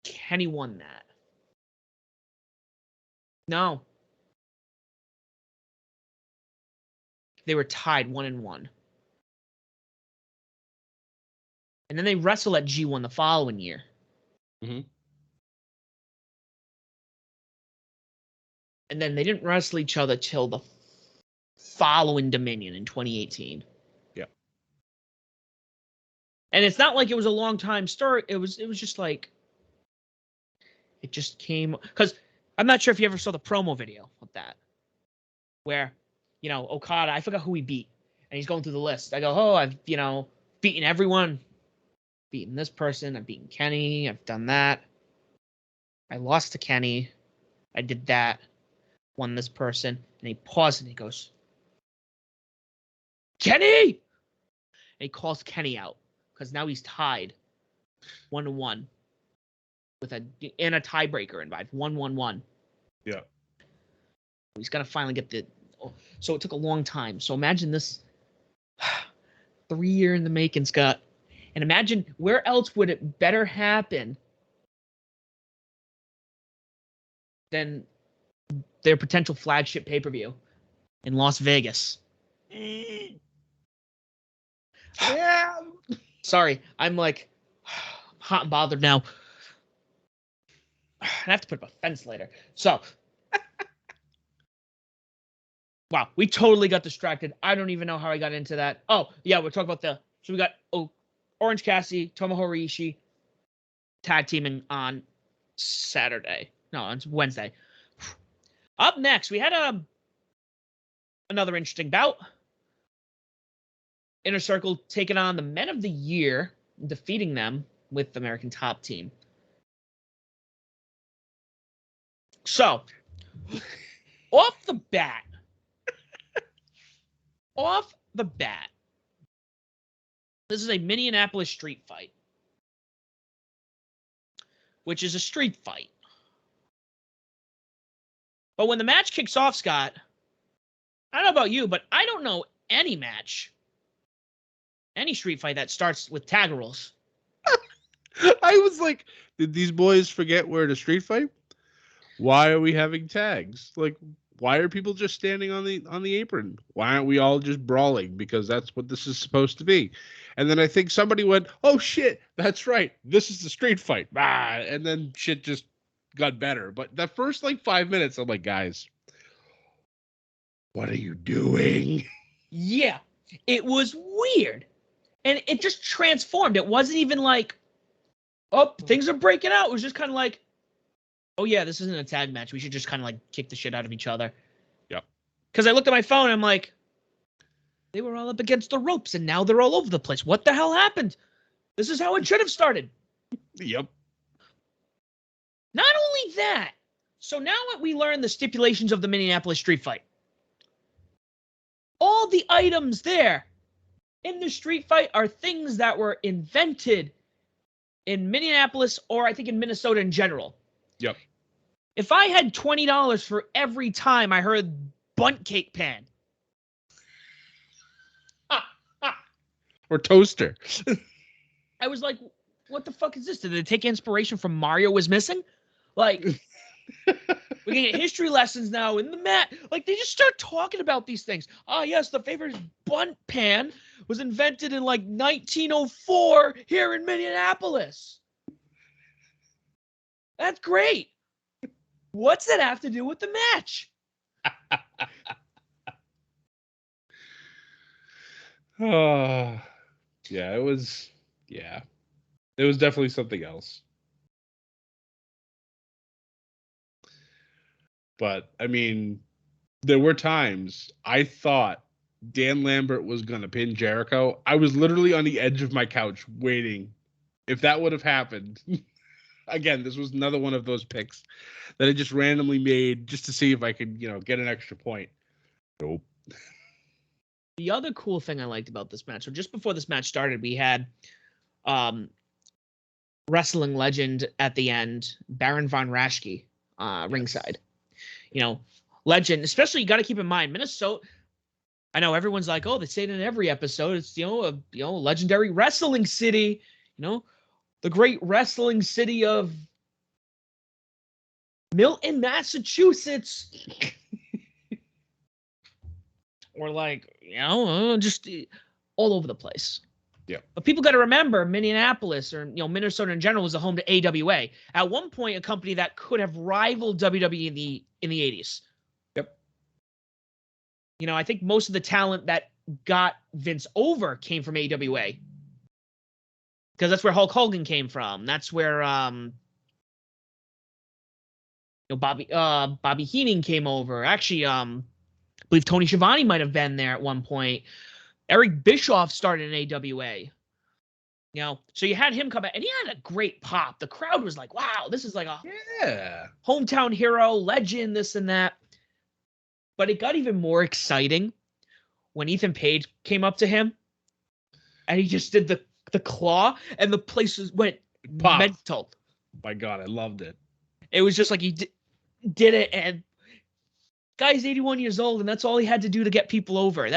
Kenny won that. No. They were tied 1-1. And then they wrestle at G1 the following year. Mm-hmm. And then they didn't wrestle each other till the following Dominion in 2018. Yeah. And it's not like it was a long time start. It was just like, it just came, because I'm not sure if you ever saw the promo video of that, where, you know, Okada, I forgot who he beat, and he's going through the list. I go, oh, I've, you know, beaten everyone. Beaten this person. I've beaten Kenny. I've done that. I lost to Kenny. I did that. Won this person. And he paused and he goes, Kenny! And he calls Kenny out because now he's tied 1-1 with a tiebreaker involved. 1-1-1. Yeah. He's got to finally get the. So it took a long time. So imagine this 3 year in the making, Scott. And imagine where else would it better happen than their potential flagship pay-per-view in Las Vegas. Yeah. Sorry, I'm like hot and bothered now. I have to put up a fence later. So, wow, we totally got distracted. I don't even know how I got into that. Oh, yeah, we're talking about so we got Orange Cassidy, Tomohiro Ishii tag teaming on Saturday. No, on Wednesday. Up next, we had another interesting bout. Inner Circle taking on the Men of the Year, defeating them with the American Top Team. So, off the bat, this is a Minneapolis street fight, which is a street fight. But when the match kicks off, Scott, I don't know about you, but I don't know any street fight that starts with tag rules. I was like, did these boys forget where to street fight? Why are we having tags? Like, why are people just standing on the apron? Why aren't we all just brawling? Because that's what this is supposed to be. And then I think somebody went, oh shit, that's right. This is the street fight. And then shit just got better. But the first like 5 minutes, I'm like, guys, what are you doing? Yeah, it was weird. And it just transformed. It wasn't even like, oh, things are breaking out. It was just kind of like, oh yeah, this isn't a tag match. We should just kind of like kick the shit out of each other. Yep. Because I looked at my phone and I'm like, they were all up against the ropes and now they're all over the place. What the hell happened? This is how it should have started. Yep. Not only that, so now we learn the stipulations of the Minneapolis street fight. All the items there in the street fight are things that were invented in Minneapolis or I think in Minnesota in general. Yep. If I had $20 for every time I heard bunt cake pan. Or toaster. I was like, what the fuck is this? Did they take inspiration from Mario Was Missing? Like, we can get history lessons now in the mat. Like, they just start talking about these things. Oh, yes, the favorite bunt pan was invented in, like, 1904 here in Minneapolis. That's great. What's that have to do with the match? Oh, yeah, it was definitely something else. But I mean, there were times I thought Dan Lambert was going to pin Jericho. I was literally on the edge of my couch waiting. If that would have happened, again, this was another one of those picks that I just randomly made just to see if I could, get an extra point. Nope. The other cool thing I liked about this match, so just before this match started, we had wrestling legend at the end, Baron von Raschke, ringside. Legend, especially you got to keep in mind, Minnesota. I know everyone's like, oh, they say it in every episode. It's, a legendary wrestling city, the great wrestling city of Milton, Massachusetts. Or like, just all over the place. Yeah. But people got to remember Minneapolis or Minnesota in general was the home to AWA. At one point, a company that could have rivaled WWE in the 80s. Yep. I think most of the talent that got Vince over came from AWA. Because that's where Hulk Hogan came from. That's where Bobby Heenan came over. Actually, I believe Tony Schiavone might have been there at one point. Eric Bischoff started in AWA. So you had him come back, and he had a great pop. The crowd was like, wow, this is like a hometown hero, legend, this and that. But it got even more exciting when Ethan Page came up to him, and he just did the claw, and the place went mental. My God, I loved it. It was just like he did it, and guy's 81 years old, and that's all he had to do to get people over.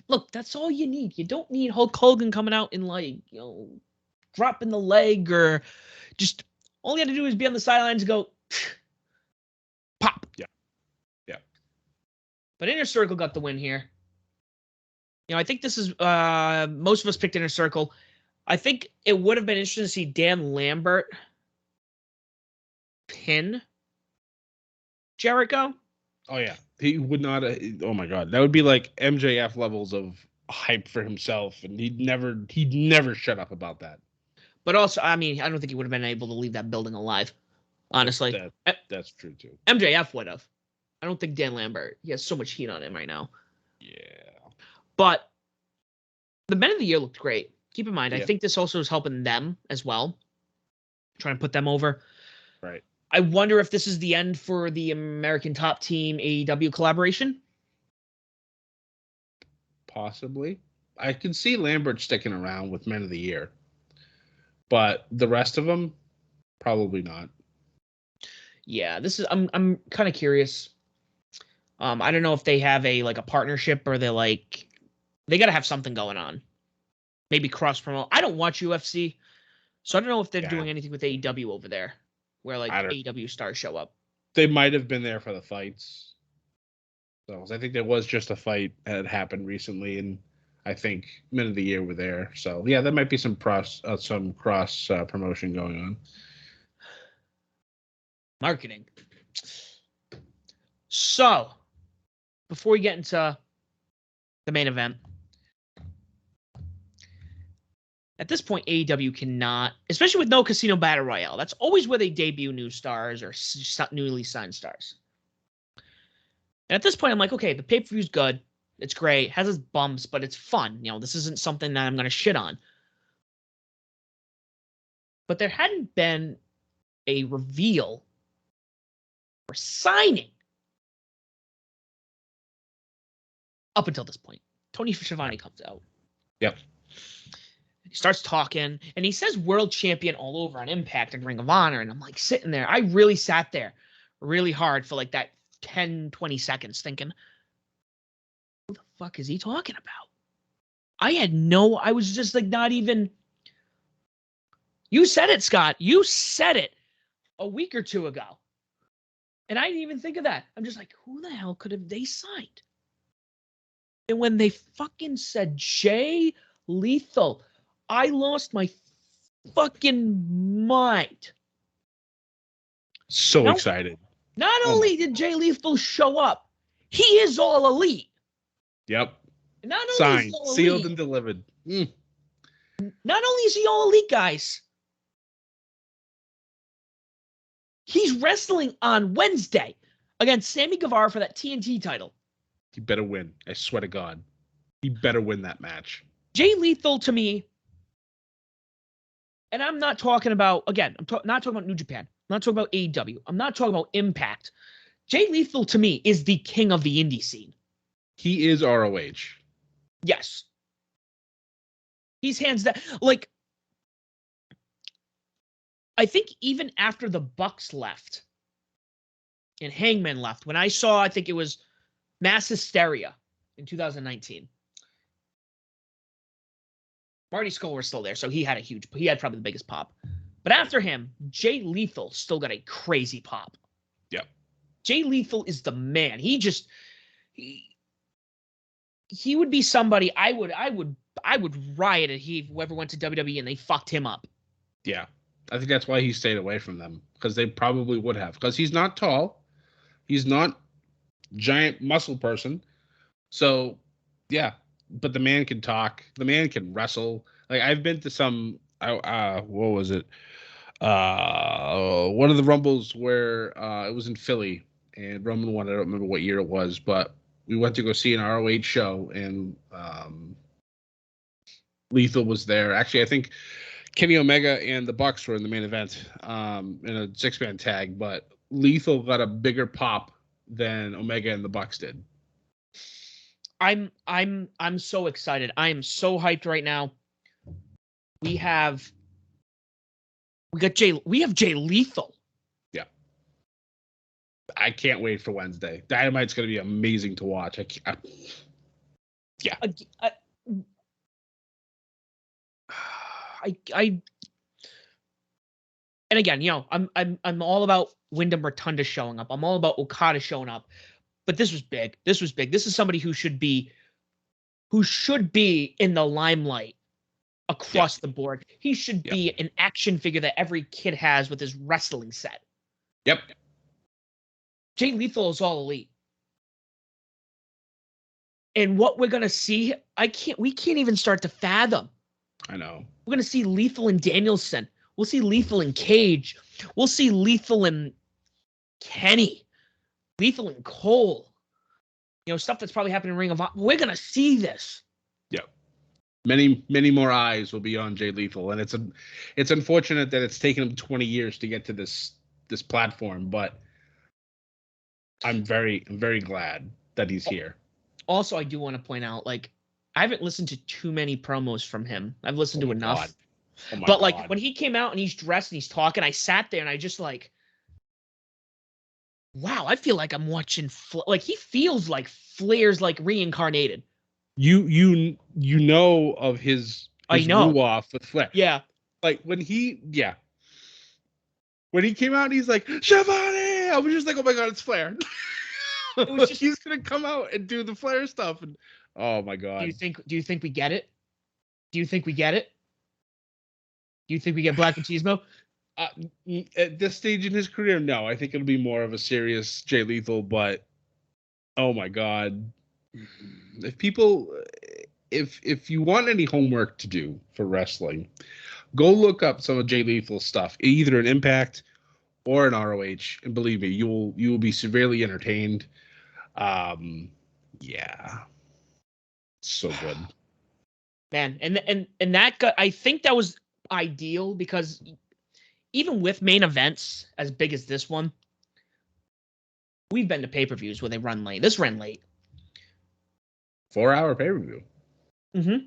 Look, that's all you need. You don't need Hulk Hogan coming out and dropping the leg, or just all you had to do is be on the sidelines and go pop. Yeah. But Inner Circle got the win here. I think this is most of us picked Inner Circle. I think it would have been interesting to see Dan Lambert pin Jericho. Oh yeah, he would not. Oh my God, that would be like MJF levels of hype for himself, and he'd never shut up about that. But also, I don't think he would have been able to leave that building alive. Honestly, that's true too. MJF would have. I don't think Dan Lambert. He has so much heat on him right now. Yeah. But the Men of the Year looked great. Keep in mind, Yeah. I think this also is helping them as well. Trying to put them over. Right. I wonder if this is the end for the American Top Team AEW collaboration. Possibly. I can see Lambert sticking around with Men of the Year. But the rest of them, probably not. Yeah, I'm kind of curious. I don't know if they have a partnership, or they got to have something going on. Maybe cross promote. I don't watch UFC, so I don't know if they're doing anything with AEW over there, where AEW stars show up. They might have been there for the fights. So I think there was just a fight that had happened recently, and I think Men of the Year were there. So yeah, there might be some cross promotion going on. Marketing. So, before we get into the main event, at this point, AEW cannot, especially with no Casino Battle Royale, that's always where they debut new stars or newly signed stars. And at this point, I'm like, okay, the pay-per-view's good. It's great. It has its bumps, but it's fun. This isn't something that I'm going to shit on. But there hadn't been a reveal or signing up until this point. Tony Schiavone comes out. Yep. He starts talking, and he says world champion all over on Impact and Ring of Honor, and I'm like sitting there. I really sat there really hard for that 10, 20 seconds thinking, who the fuck is he talking about? I was just not even. You said it, Scott. You said it a week or two ago. And I didn't even think of that. I'm just like, who the hell could have they signed? And when they fucking said Jay Lethal, I lost my fucking mind. So excited. Not only did Jay Lethal show up, he is all elite. Yep. Not only signed, is he all sealed, elite, and delivered. Not only is he all elite, guys, he's wrestling on Wednesday against Sammy Guevara for that TNT title. He better win. I swear to God. He better win that match. Jay Lethal, to me, and I'm not talking about, again, not talking about New Japan. I'm not talking about AEW. I'm not talking about Impact. Jay Lethal, to me, is the king of the indie scene. He is ROH. Yes. He's hands down. I think even after the Bucks left and Hangman left, when I saw, I think it was Mass Hysteria in 2019. Marty Scurll was still there, so he had probably the biggest pop. But after him, Jay Lethal still got a crazy pop. Yep. Jay Lethal is the man. He would be somebody I would I would riot if whoever went to WWE and they fucked him up. Yeah. I think that's why he stayed away from them, because they probably would have. Because he's not tall. He's not giant muscle person. So, yeah. But the man can talk. The man can wrestle. Like, I've been to some, what was it? One of the Rumbles where it was in Philly and Roman won. I don't remember what year it was, but we went to go see an ROH show, and Lethal was there. Actually, I think Kenny Omega and the Bucks were in the main event in a 6-man tag, but Lethal got a bigger pop than Omega and the Bucks did. I'm so excited. I am so hyped right now. We have Jay Lethal. Yeah. I can't wait for Wednesday. Dynamite's going to be amazing to watch. Yeah. And again, I'm all about Wyndham Rotunda showing up. I'm all about Okada showing up. But this was big. This is somebody who should be in the limelight across the board. He should be an action figure that every kid has with his wrestling set. Yep. Jay Lethal is all elite. And what we're gonna see, we can't even start to fathom. I know. We're gonna see Lethal and Danielson. We'll see Lethal and Cage. We'll see Lethal and Kenny. Lethal and Cole. Stuff that's probably happening in Ring of Honor. We're gonna see this. Yep. Many more eyes will be on Jay Lethal, and it's unfortunate that it's taken him 20 years to get to this platform, but I'm very glad that he's here. Also, I do want to point out, I haven't listened to too many promos from him. I've listened to enough. But God. When he came out and he's dressed and he's talking, I sat there and I just wow, I feel like I'm watching he feels like Flair's reincarnated. You know of his woo-off with Flair. Yeah. When he came out and he's like, Shivani, I was just like, oh my God, it's Flair. It was just, he's gonna come out and do the Flair stuff, and oh my God. Do you think we get it? Do you think we get Black Machismo? At this stage in his career, no. I think it'll be more of a serious Jay Lethal, but oh my God. If you want any homework to do for wrestling, go look up some of Jay Lethal's stuff, either an Impact or an ROH, and believe me, you will be severely entertained. Yeah, so good, man. And that got, I think that was ideal, because even with main events as big as this one, we've been to pay-per-views where they run late. This ran late. 4-hour pay-per-view. Mm-hmm.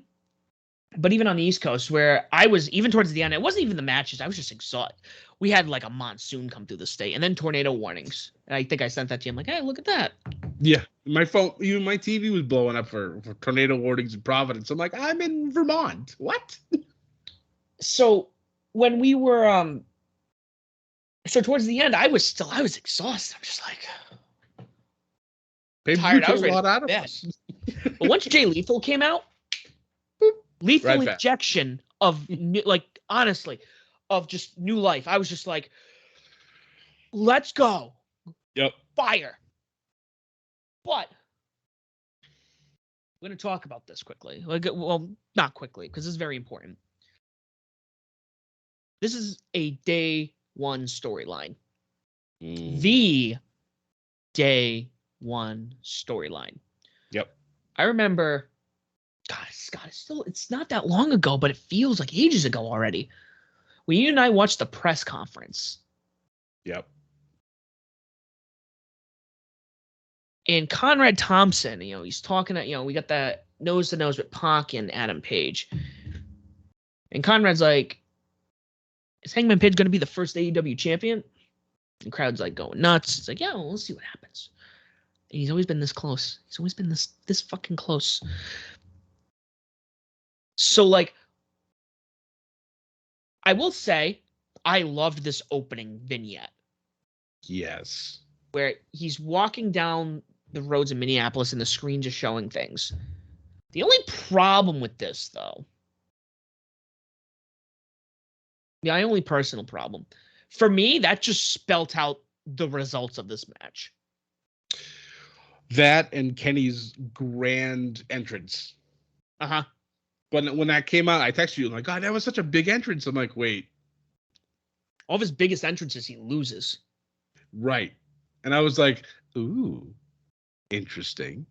But even on the East Coast, where I was, even towards the end, it wasn't even the matches. I was just exhausted. We had a monsoon come through the state, and then tornado warnings. And I think I sent that to you. I'm like, hey, look at that. Yeah, my phone, even my TV was blowing up for tornado warnings in Providence. I'm like, I'm in Vermont. What? So when we were, so towards the end, I was exhausted. I'm just tired. I was ready a lot out of bed. us. But once Jay Lethal came out, lethal injection of honestly, of just new life. I was just like, let's go. Yep. Fire. But we're going to talk about this quickly. Well, not quickly, because it's very important. This is a day one storyline. The day one storyline. Yep. I remember, God, it's not that long ago, but it feels like ages ago already. When you and I watched the press conference. Yep. And Conrad Thompson, he's talking to, we got that nose to nose with Pac and Adam Page. And Conrad's like, is Hangman Page going to be the first AEW champion? And the crowd's going nuts. It's like, yeah, well, we'll see what happens. And he's always been this close. He's always been this fucking close. So, I will say, I loved this opening vignette. Yes. Where he's walking down the roads in Minneapolis and the screen just showing things. The only problem with this, though, the only personal problem, for me, that just spelt out the results of this match. That and Kenny's grand entrance. Uh-huh. When that came out, I texted you, I'm like, God, that was such a big entrance. I'm like, wait. All of his biggest entrances, he loses. Right. And I was like, ooh, interesting.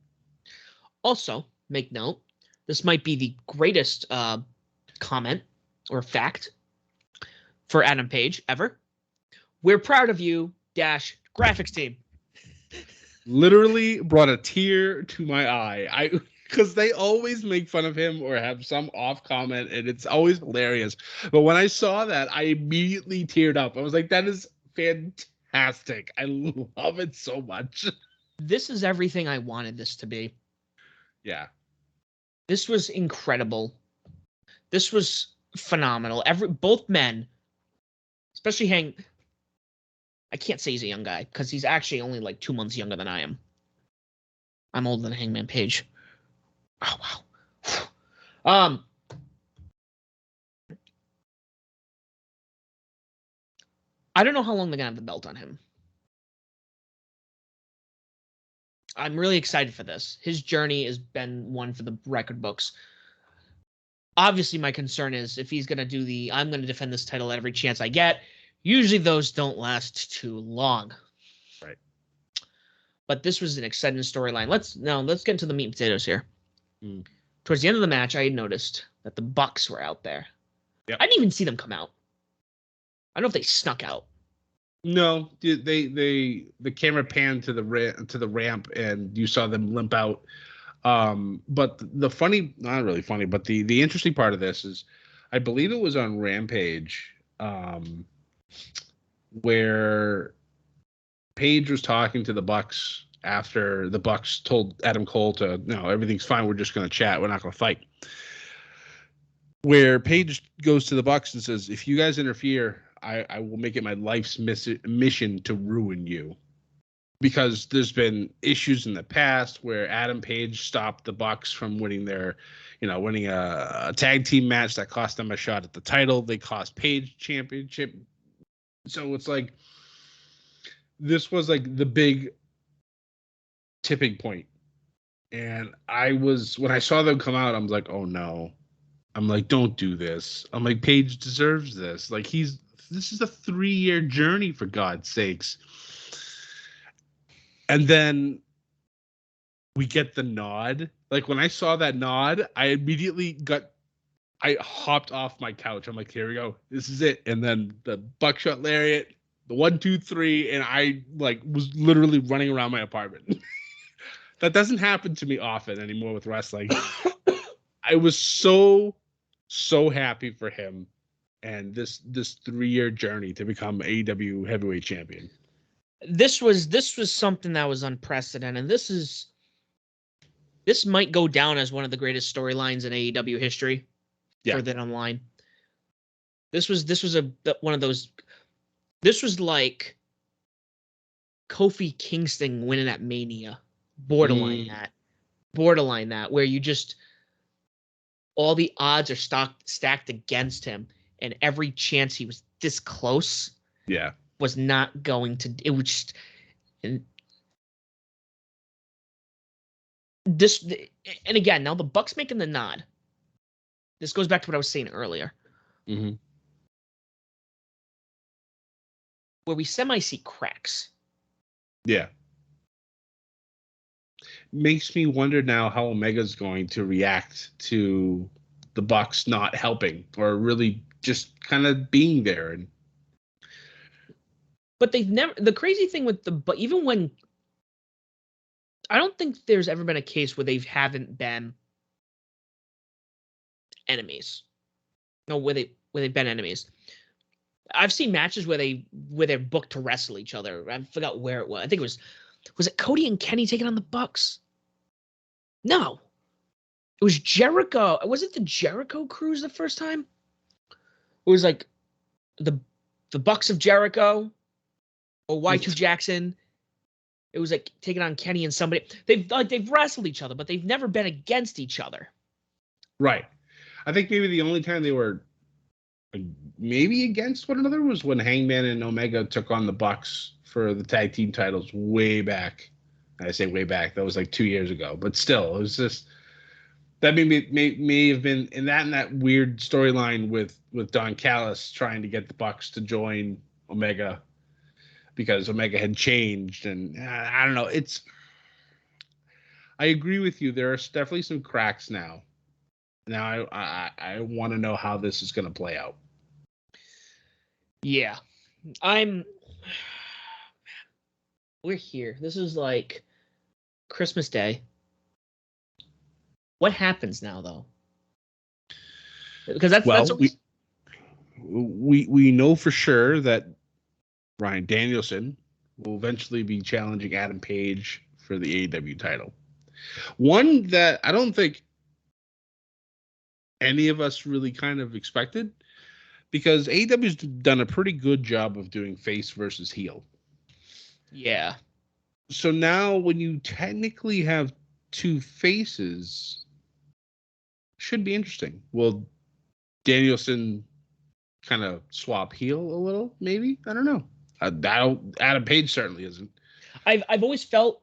Also, make note, this might be the greatest comment or fact for Adam Page ever. We're proud of you, graphics team. Literally brought a tear to my eye. Because they always make fun of him or have some off comment, and it's always hilarious. But when I saw that, I immediately teared up. I was like, that is fantastic. I love it so much. This is everything I wanted this to be. Yeah. This was incredible. This was phenomenal. Both men, especially Hang. I can't say he's a young guy because he's actually only like 2 months younger than I am. I'm older than Hangman Page. Oh wow. I don't know how long they're gonna have the belt on him. I'm really excited for this. His journey has been one for the record books. Obviously, my concern is if he's gonna do I'm gonna defend this title every chance I get. Usually those don't last too long. Right. But this was an exciting storyline. Let's get into the meat and potatoes here. Towards the end of the match, I had noticed that the Bucks were out there. Yep. I didn't even see them come out. I don't know if they snuck out. No, the camera panned to the ramp and you saw them limp out. But the funny, not really funny, but the interesting part of this is, I believe it was on Rampage, where Page was talking to the Bucks after the Bucks told Adam Cole to, no, everything's fine. We're just going to chat. We're not going to fight. Where Page goes to the Bucks and says, if you guys interfere, I will make it my life's mission to ruin you. Because there's been issues in the past where Adam Page stopped the Bucks from winning winning a tag team match that cost them a shot at the title. They cost Page championship. So it's like, this was like the big tipping point. And when I saw them come out, I'm like, oh no. I'm like, don't do this. I'm like, Page deserves this. Like, this is a 3-year journey, for God's sakes. And then we get the nod. Like, when I saw that nod, I hopped off my couch. I'm like, here we go. This is it. And then the buckshot lariat, the 1, 2, 3, and I was literally running around my apartment. That doesn't happen to me often anymore with wrestling. I was so happy for him and this 3-year journey to become AEW heavyweight champion. This was something that was unprecedented. This might go down as one of the greatest storylines in AEW history. Yeah. Further online. This was one of those. This was like Kofi Kingston winning at Mania. Borderline that, where you just, all the odds are stacked against him, and every chance he was this close, was not going to. It was just, and again, now the Bucks making the nod. This goes back to what I was saying earlier, where we see cracks. Yeah. Makes me wonder now how Omega's going to react to the Bucks not helping or really just kind of being there. But they've never. The crazy thing with even when, I don't think there's ever been a case where they haven't been enemies. No, where they've been enemies. I've seen matches where they're booked to wrestle each other. I forgot where it was. I think it was it Cody and Kenny taking on the Bucks? No. It was Jericho. Was it the Jericho Cruise the first time? It was like the Bucks of Jericho or Y2 Jackson It was like taking on Kenny and somebody. They've wrestled each other, but they've never been against each other. Right. I think maybe the only time they were maybe against one another was when Hangman and Omega took on the Bucks for the tag team titles way back. I say way back. That was like 2 years ago. But still, it was just that may have been in that weird storyline with Don Callis trying to get the Bucks to join Omega because Omega had changed, and I don't know. I agree with you. There are definitely some cracks now. Now I want to know how this is going to play out. Yeah, we're here. This is like Christmas Day. What happens now, though? Because that's always... we know for sure that Bryan Danielson will eventually be challenging Adam Page for the AEW title. One that I don't think any of us really kind of expected, because AEW's done a pretty good job of doing face versus heel. Yeah. So now when you technically have two faces, should be interesting. Will Danielson kind of swap heel a little? Maybe, I don't know. Adam Page certainly isn't. I've always felt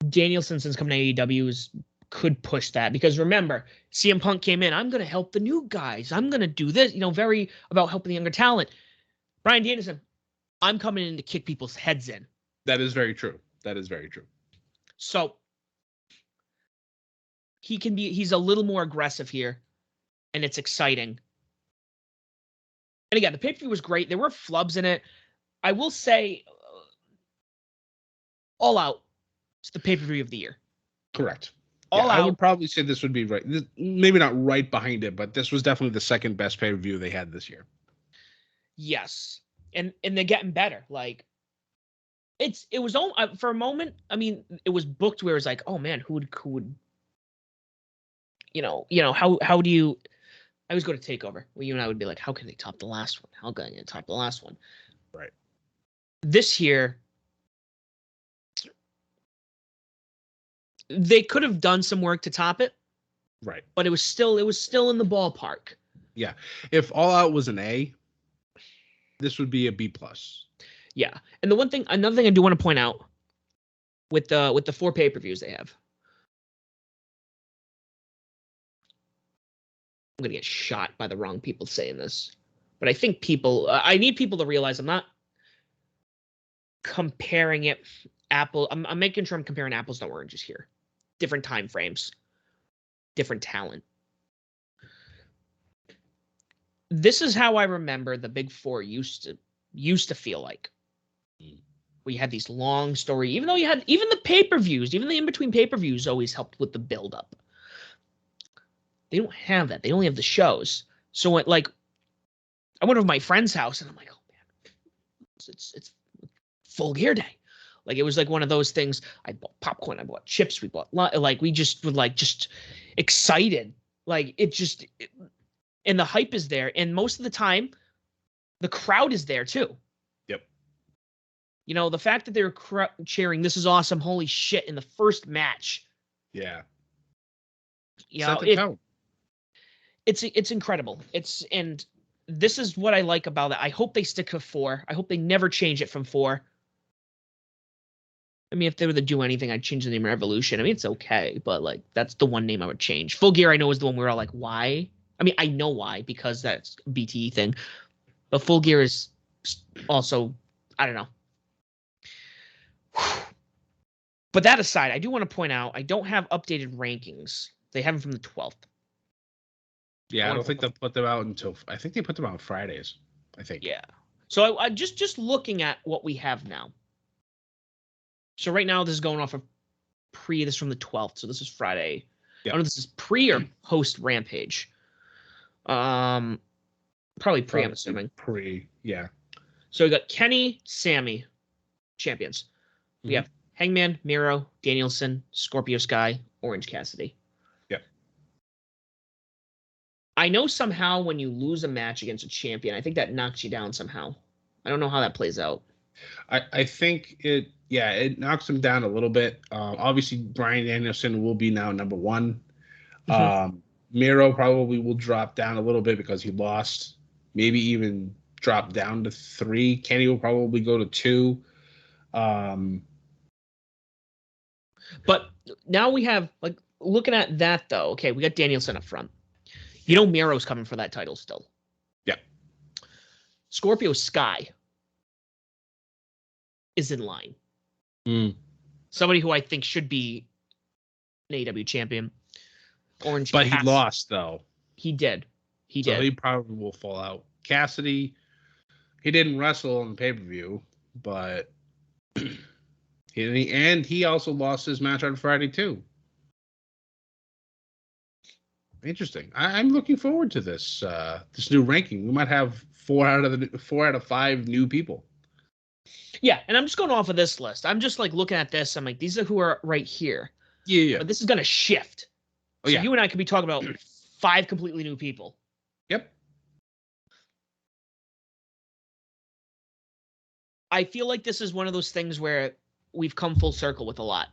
Danielson, since coming to AEW, could push that, because remember, CM Punk came in. I'm going to help the new guys. I'm going to do this. Very about helping the younger talent. Bryan Danielson, I'm coming in to kick people's heads in. That is very true. So he's a little more aggressive here, and it's exciting. And again, the pay-per-view was great. There were flubs in it. I will say, All Out, it's the pay-per-view of the year. Correct. All Out. I would probably say this would be right. Maybe not right behind it, but this was definitely the second best pay-per-view they had this year. Yes. And they're getting better. Like, it was for a moment. I mean, it was booked where it was like, oh man, who would how do you? I always go to Takeover where you and I would be like, how can they top the last one? How can they top the last one? Right. This year, they could have done some work to top it. Right. But it was still in the ballpark. Yeah. If All Out was an A, this would be a B+. Yeah. And another thing I do want to point out with the 4 pay-per-views they have. I'm going to get shot by the wrong people saying this. But I think I need people to realize I'm not comparing it I'm making sure I'm comparing apples to oranges here. Different time frames, different talent. This is how I remember the Big Four used to feel like. We had these long story, even though you had even the pay-per-views, even the in-between pay-per-views always helped with the build-up. They don't have that. They only have the shows. So I went over to my friend's house and I'm like, oh man, it's Full Gear Day. Like, it was like one of those things. I bought popcorn, I bought chips, we bought we just were just excited. Like, and the hype is there. And most of the time, the crowd is there too. Yep. The fact that they were cheering, "This is awesome, holy shit," in the first match. Yeah. It's incredible. And this is what I like about it. I hope they stick to 4. I hope they never change it from 4. I mean, if they were to do anything, I'd change the name Revolution. I mean, it's okay, but that's the one name I would change. Full Gear, I know, is the one we're all like, why? I mean, I know why, because that's a BTE thing. But Full Gear is also, I don't know. But that aside, I do want to point out, I don't have updated rankings. They have them from the 12th. Yeah, I don't think they'll put them out until, I think they put them out on Fridays, I think. Yeah. So I just looking at what we have now. So right now, this is going off of this is from the 12th. So this is Friday. Yep. I don't know if this is pre or post Rampage. Probably pre, I'm assuming. Pre, yeah. So we got Kenny, Sammy, champions. Mm-hmm. We have Hangman, Miro, Danielson, Scorpio Sky, Orange Cassidy. Yep. I know somehow when you lose a match against a champion, I think that knocks you down somehow. I don't know how that plays out. I think it knocks him down a little bit. Obviously, Bryan Danielson will be now number one. Mm-hmm. Miro probably will drop down a little bit because he lost. Maybe even drop down to 3. Kenny will probably go to 2. But now we have, like, looking at that, though, okay, we got Danielson up front. You know Miro's coming for that title still. Yeah. Scorpio Sky is in line. Somebody who I think should be an AEW champion. Orange But he lost, though. He did. So he probably will fall out. Cassidy, he didn't wrestle on the pay-per-view, but he also lost his match on Friday, too. Interesting. I'm looking forward to this this new ranking. We might have 4 out of 5 new people. Yeah, and I'm just going off of this list. I'm just like looking at this. I'm like, these are who are right here. Yeah. But this is gonna shift. So you and I could be talking about 5 completely new people. Yep. I feel like this is one of those things where we've come full circle with a lot.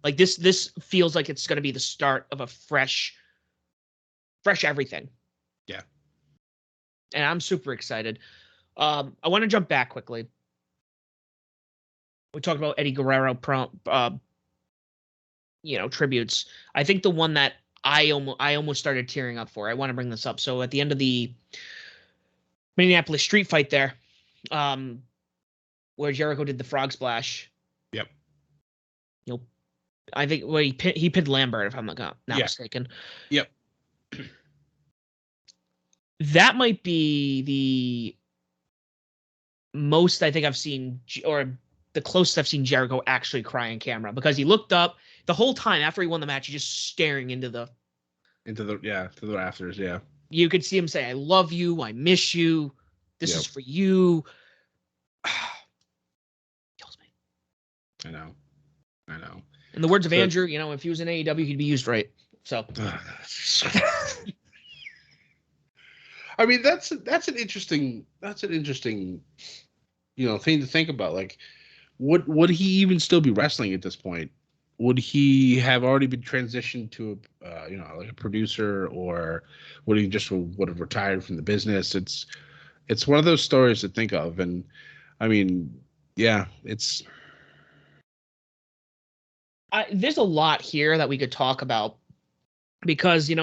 Like this feels like it's going to be the start of a fresh everything. Yeah. And I'm super excited. I want to jump back quickly. We talked about Eddie Guerrero tributes. I think the one that I almost started tearing up for. I want to bring this up. So at the end of the Minneapolis street fight there, where Jericho did the frog splash. Yep. I think he pinned Lambert, if I'm not mistaken. Yep. That might be the most I think I've seen, or the closest I've seen Jericho actually cry on camera, because he looked up the whole time after he won the match. He's just staring into the rafters. Yeah. You could see him say, "I love you. I miss you. This is for you." Kills me. I know. In the words of Andrew, if he was in AEW, he'd be used right. So. I mean, that's an interesting thing to think about. Like, would he even still be wrestling at this point? Would he have already been transitioned to like a producer, or would he just would have retired from the business? It's one of those stories to think of, and I mean, yeah, it's. There's a lot here that we could talk about, because he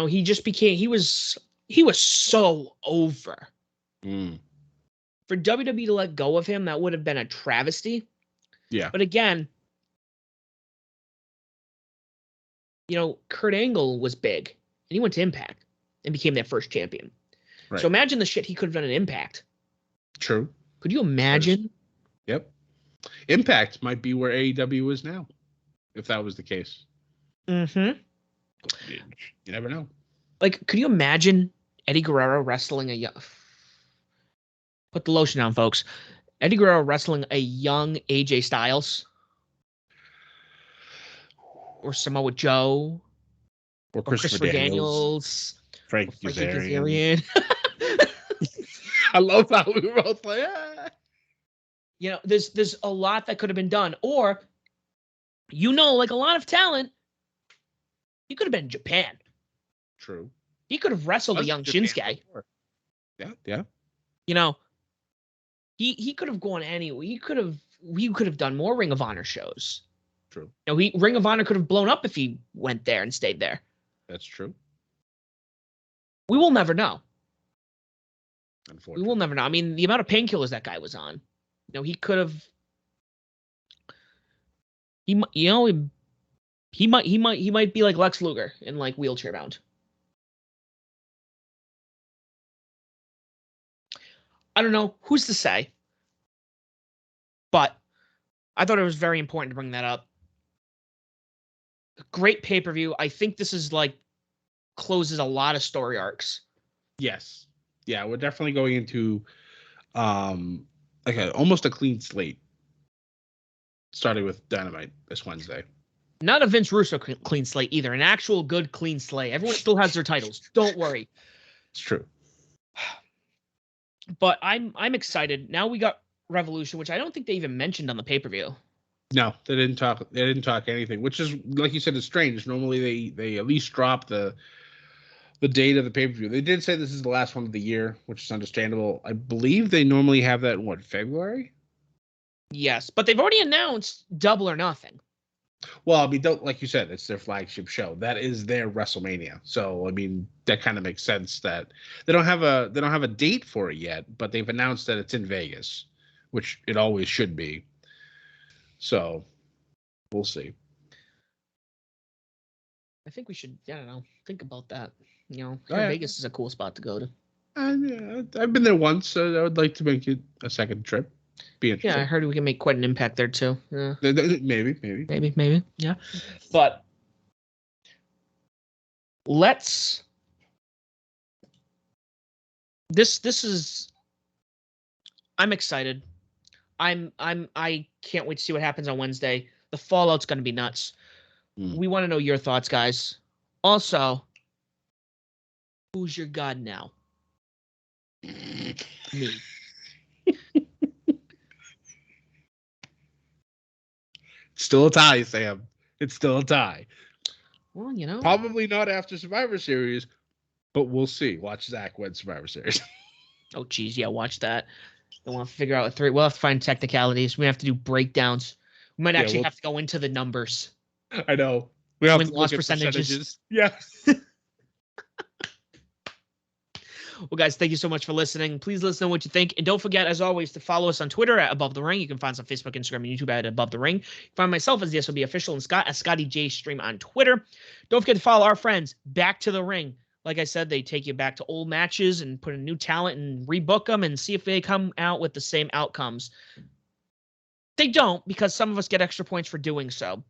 was so over. For WWE to let go of him, that would have been a travesty. Yeah. But again, Kurt Angle was big, and he went to Impact and became their first champion. Right. So imagine the shit he could have done in Impact. True. Could you imagine? Yep. Impact might be where AEW is now, if that was the case. Mm-hmm. You never know. Like, could you imagine Eddie Guerrero wrestling put the lotion down, folks. Eddie Guerrero wrestling a young AJ Styles, or Samoa Joe, or Christopher Daniels, Frankie Kazarian. I love how we were both like, there's a lot that could have been done, or like a lot of talent. He could have been in Japan. True. He could have wrestled a young Shinsuke. Yeah. He could have gone anywhere. We could have done more Ring of Honor shows. True. Ring of Honor could have blown up if he went there and stayed there. That's true. We will never know. Unfortunately. We will never know. I mean, the amount of painkillers that guy was on. He could have. He might be like Lex Luger and like wheelchair bound. I don't know. Who's to say? But I thought it was very important to bring that up. Great pay-per-view. I think this is closes a lot of story arcs. Yes. Yeah, we're definitely going into almost a clean slate. Starting with Dynamite this Wednesday. Not a Vince Russo clean slate either. An actual good clean slate. Everyone still has their titles. Don't worry. It's true. But I'm excited. Now we got Revolution, which I don't think they even mentioned on the pay-per-view. No, they didn't talk. They didn't talk anything, which is, like you said, is strange. Normally, they at least drop the date of the pay-per-view. They did say this is the last one of the year, which is understandable. I believe they normally have that in what, February? Yes, but they've already announced Double or Nothing. Well, I mean, don't, like you said, it's their flagship show. That is their WrestleMania. So, I mean, that kind of makes sense that they don't have a date for it yet, but they've announced that it's in Vegas, which it always should be. So, we'll see. I think we should, I don't know, think about that. You know, Oh, yeah. Vegas is a cool spot to go to. I've been there once, so I would like to make it a second trip. Be interesting. Yeah, I heard we can make quite an impact there too. Yeah. Maybe. Yeah. But let's. This is. I'm excited. I can't wait to see what happens on Wednesday. The fallout's going to be nuts. We want to know your thoughts, guys. Also, who's your god now? Me. Still a tie, Sam. It's still a tie. Well, you know. Probably not after Survivor Series, but we'll see. Watch Zach win Survivor Series. Oh, geez. Yeah, watch that. I want to figure out we'll have to find technicalities. We have to do breakdowns. We might actually have to go into the numbers. I know. We have to loss percentages. Yeah. Well, guys, thank you so much for listening. Please let us know what you think. And don't forget, as always, to follow us on Twitter at Above the Ring. You can find us on Facebook, Instagram, and YouTube at Above the Ring. You can find myself as the SOB Official and Scott as Scotty J Stream on Twitter. Don't forget to follow our friends, Back to the Ring. Like I said, they take you back to old matches and put in new talent and rebook them and see if they come out with the same outcomes. They don't, because some of us get extra points for doing so.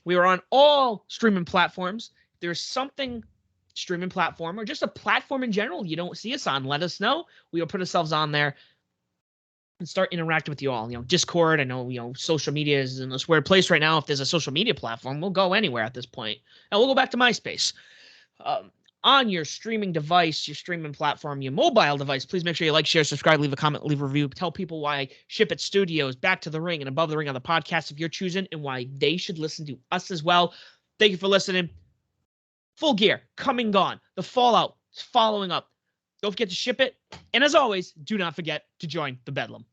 We are on all streaming platforms. If there's something streaming platform or just a platform in general you don't see us on, let us know. We will put ourselves on there and start interacting with you all. You know, Discord, I know, social media is in this weird place right now. If there's a social media platform, we'll go anywhere at this point. And we'll go back to MySpace. On your streaming device, your streaming platform, your mobile device, please make sure you like, share, subscribe, leave a comment, leave a review. Tell people why Ship It Studios, Back to the Ring, and Above the Ring on the podcast if you're choosing, and why they should listen to us as well. Thank you for listening. Full Gear, coming gone. The fallout is following up. Don't forget to ship it. And as always, do not forget to join the Bedlam.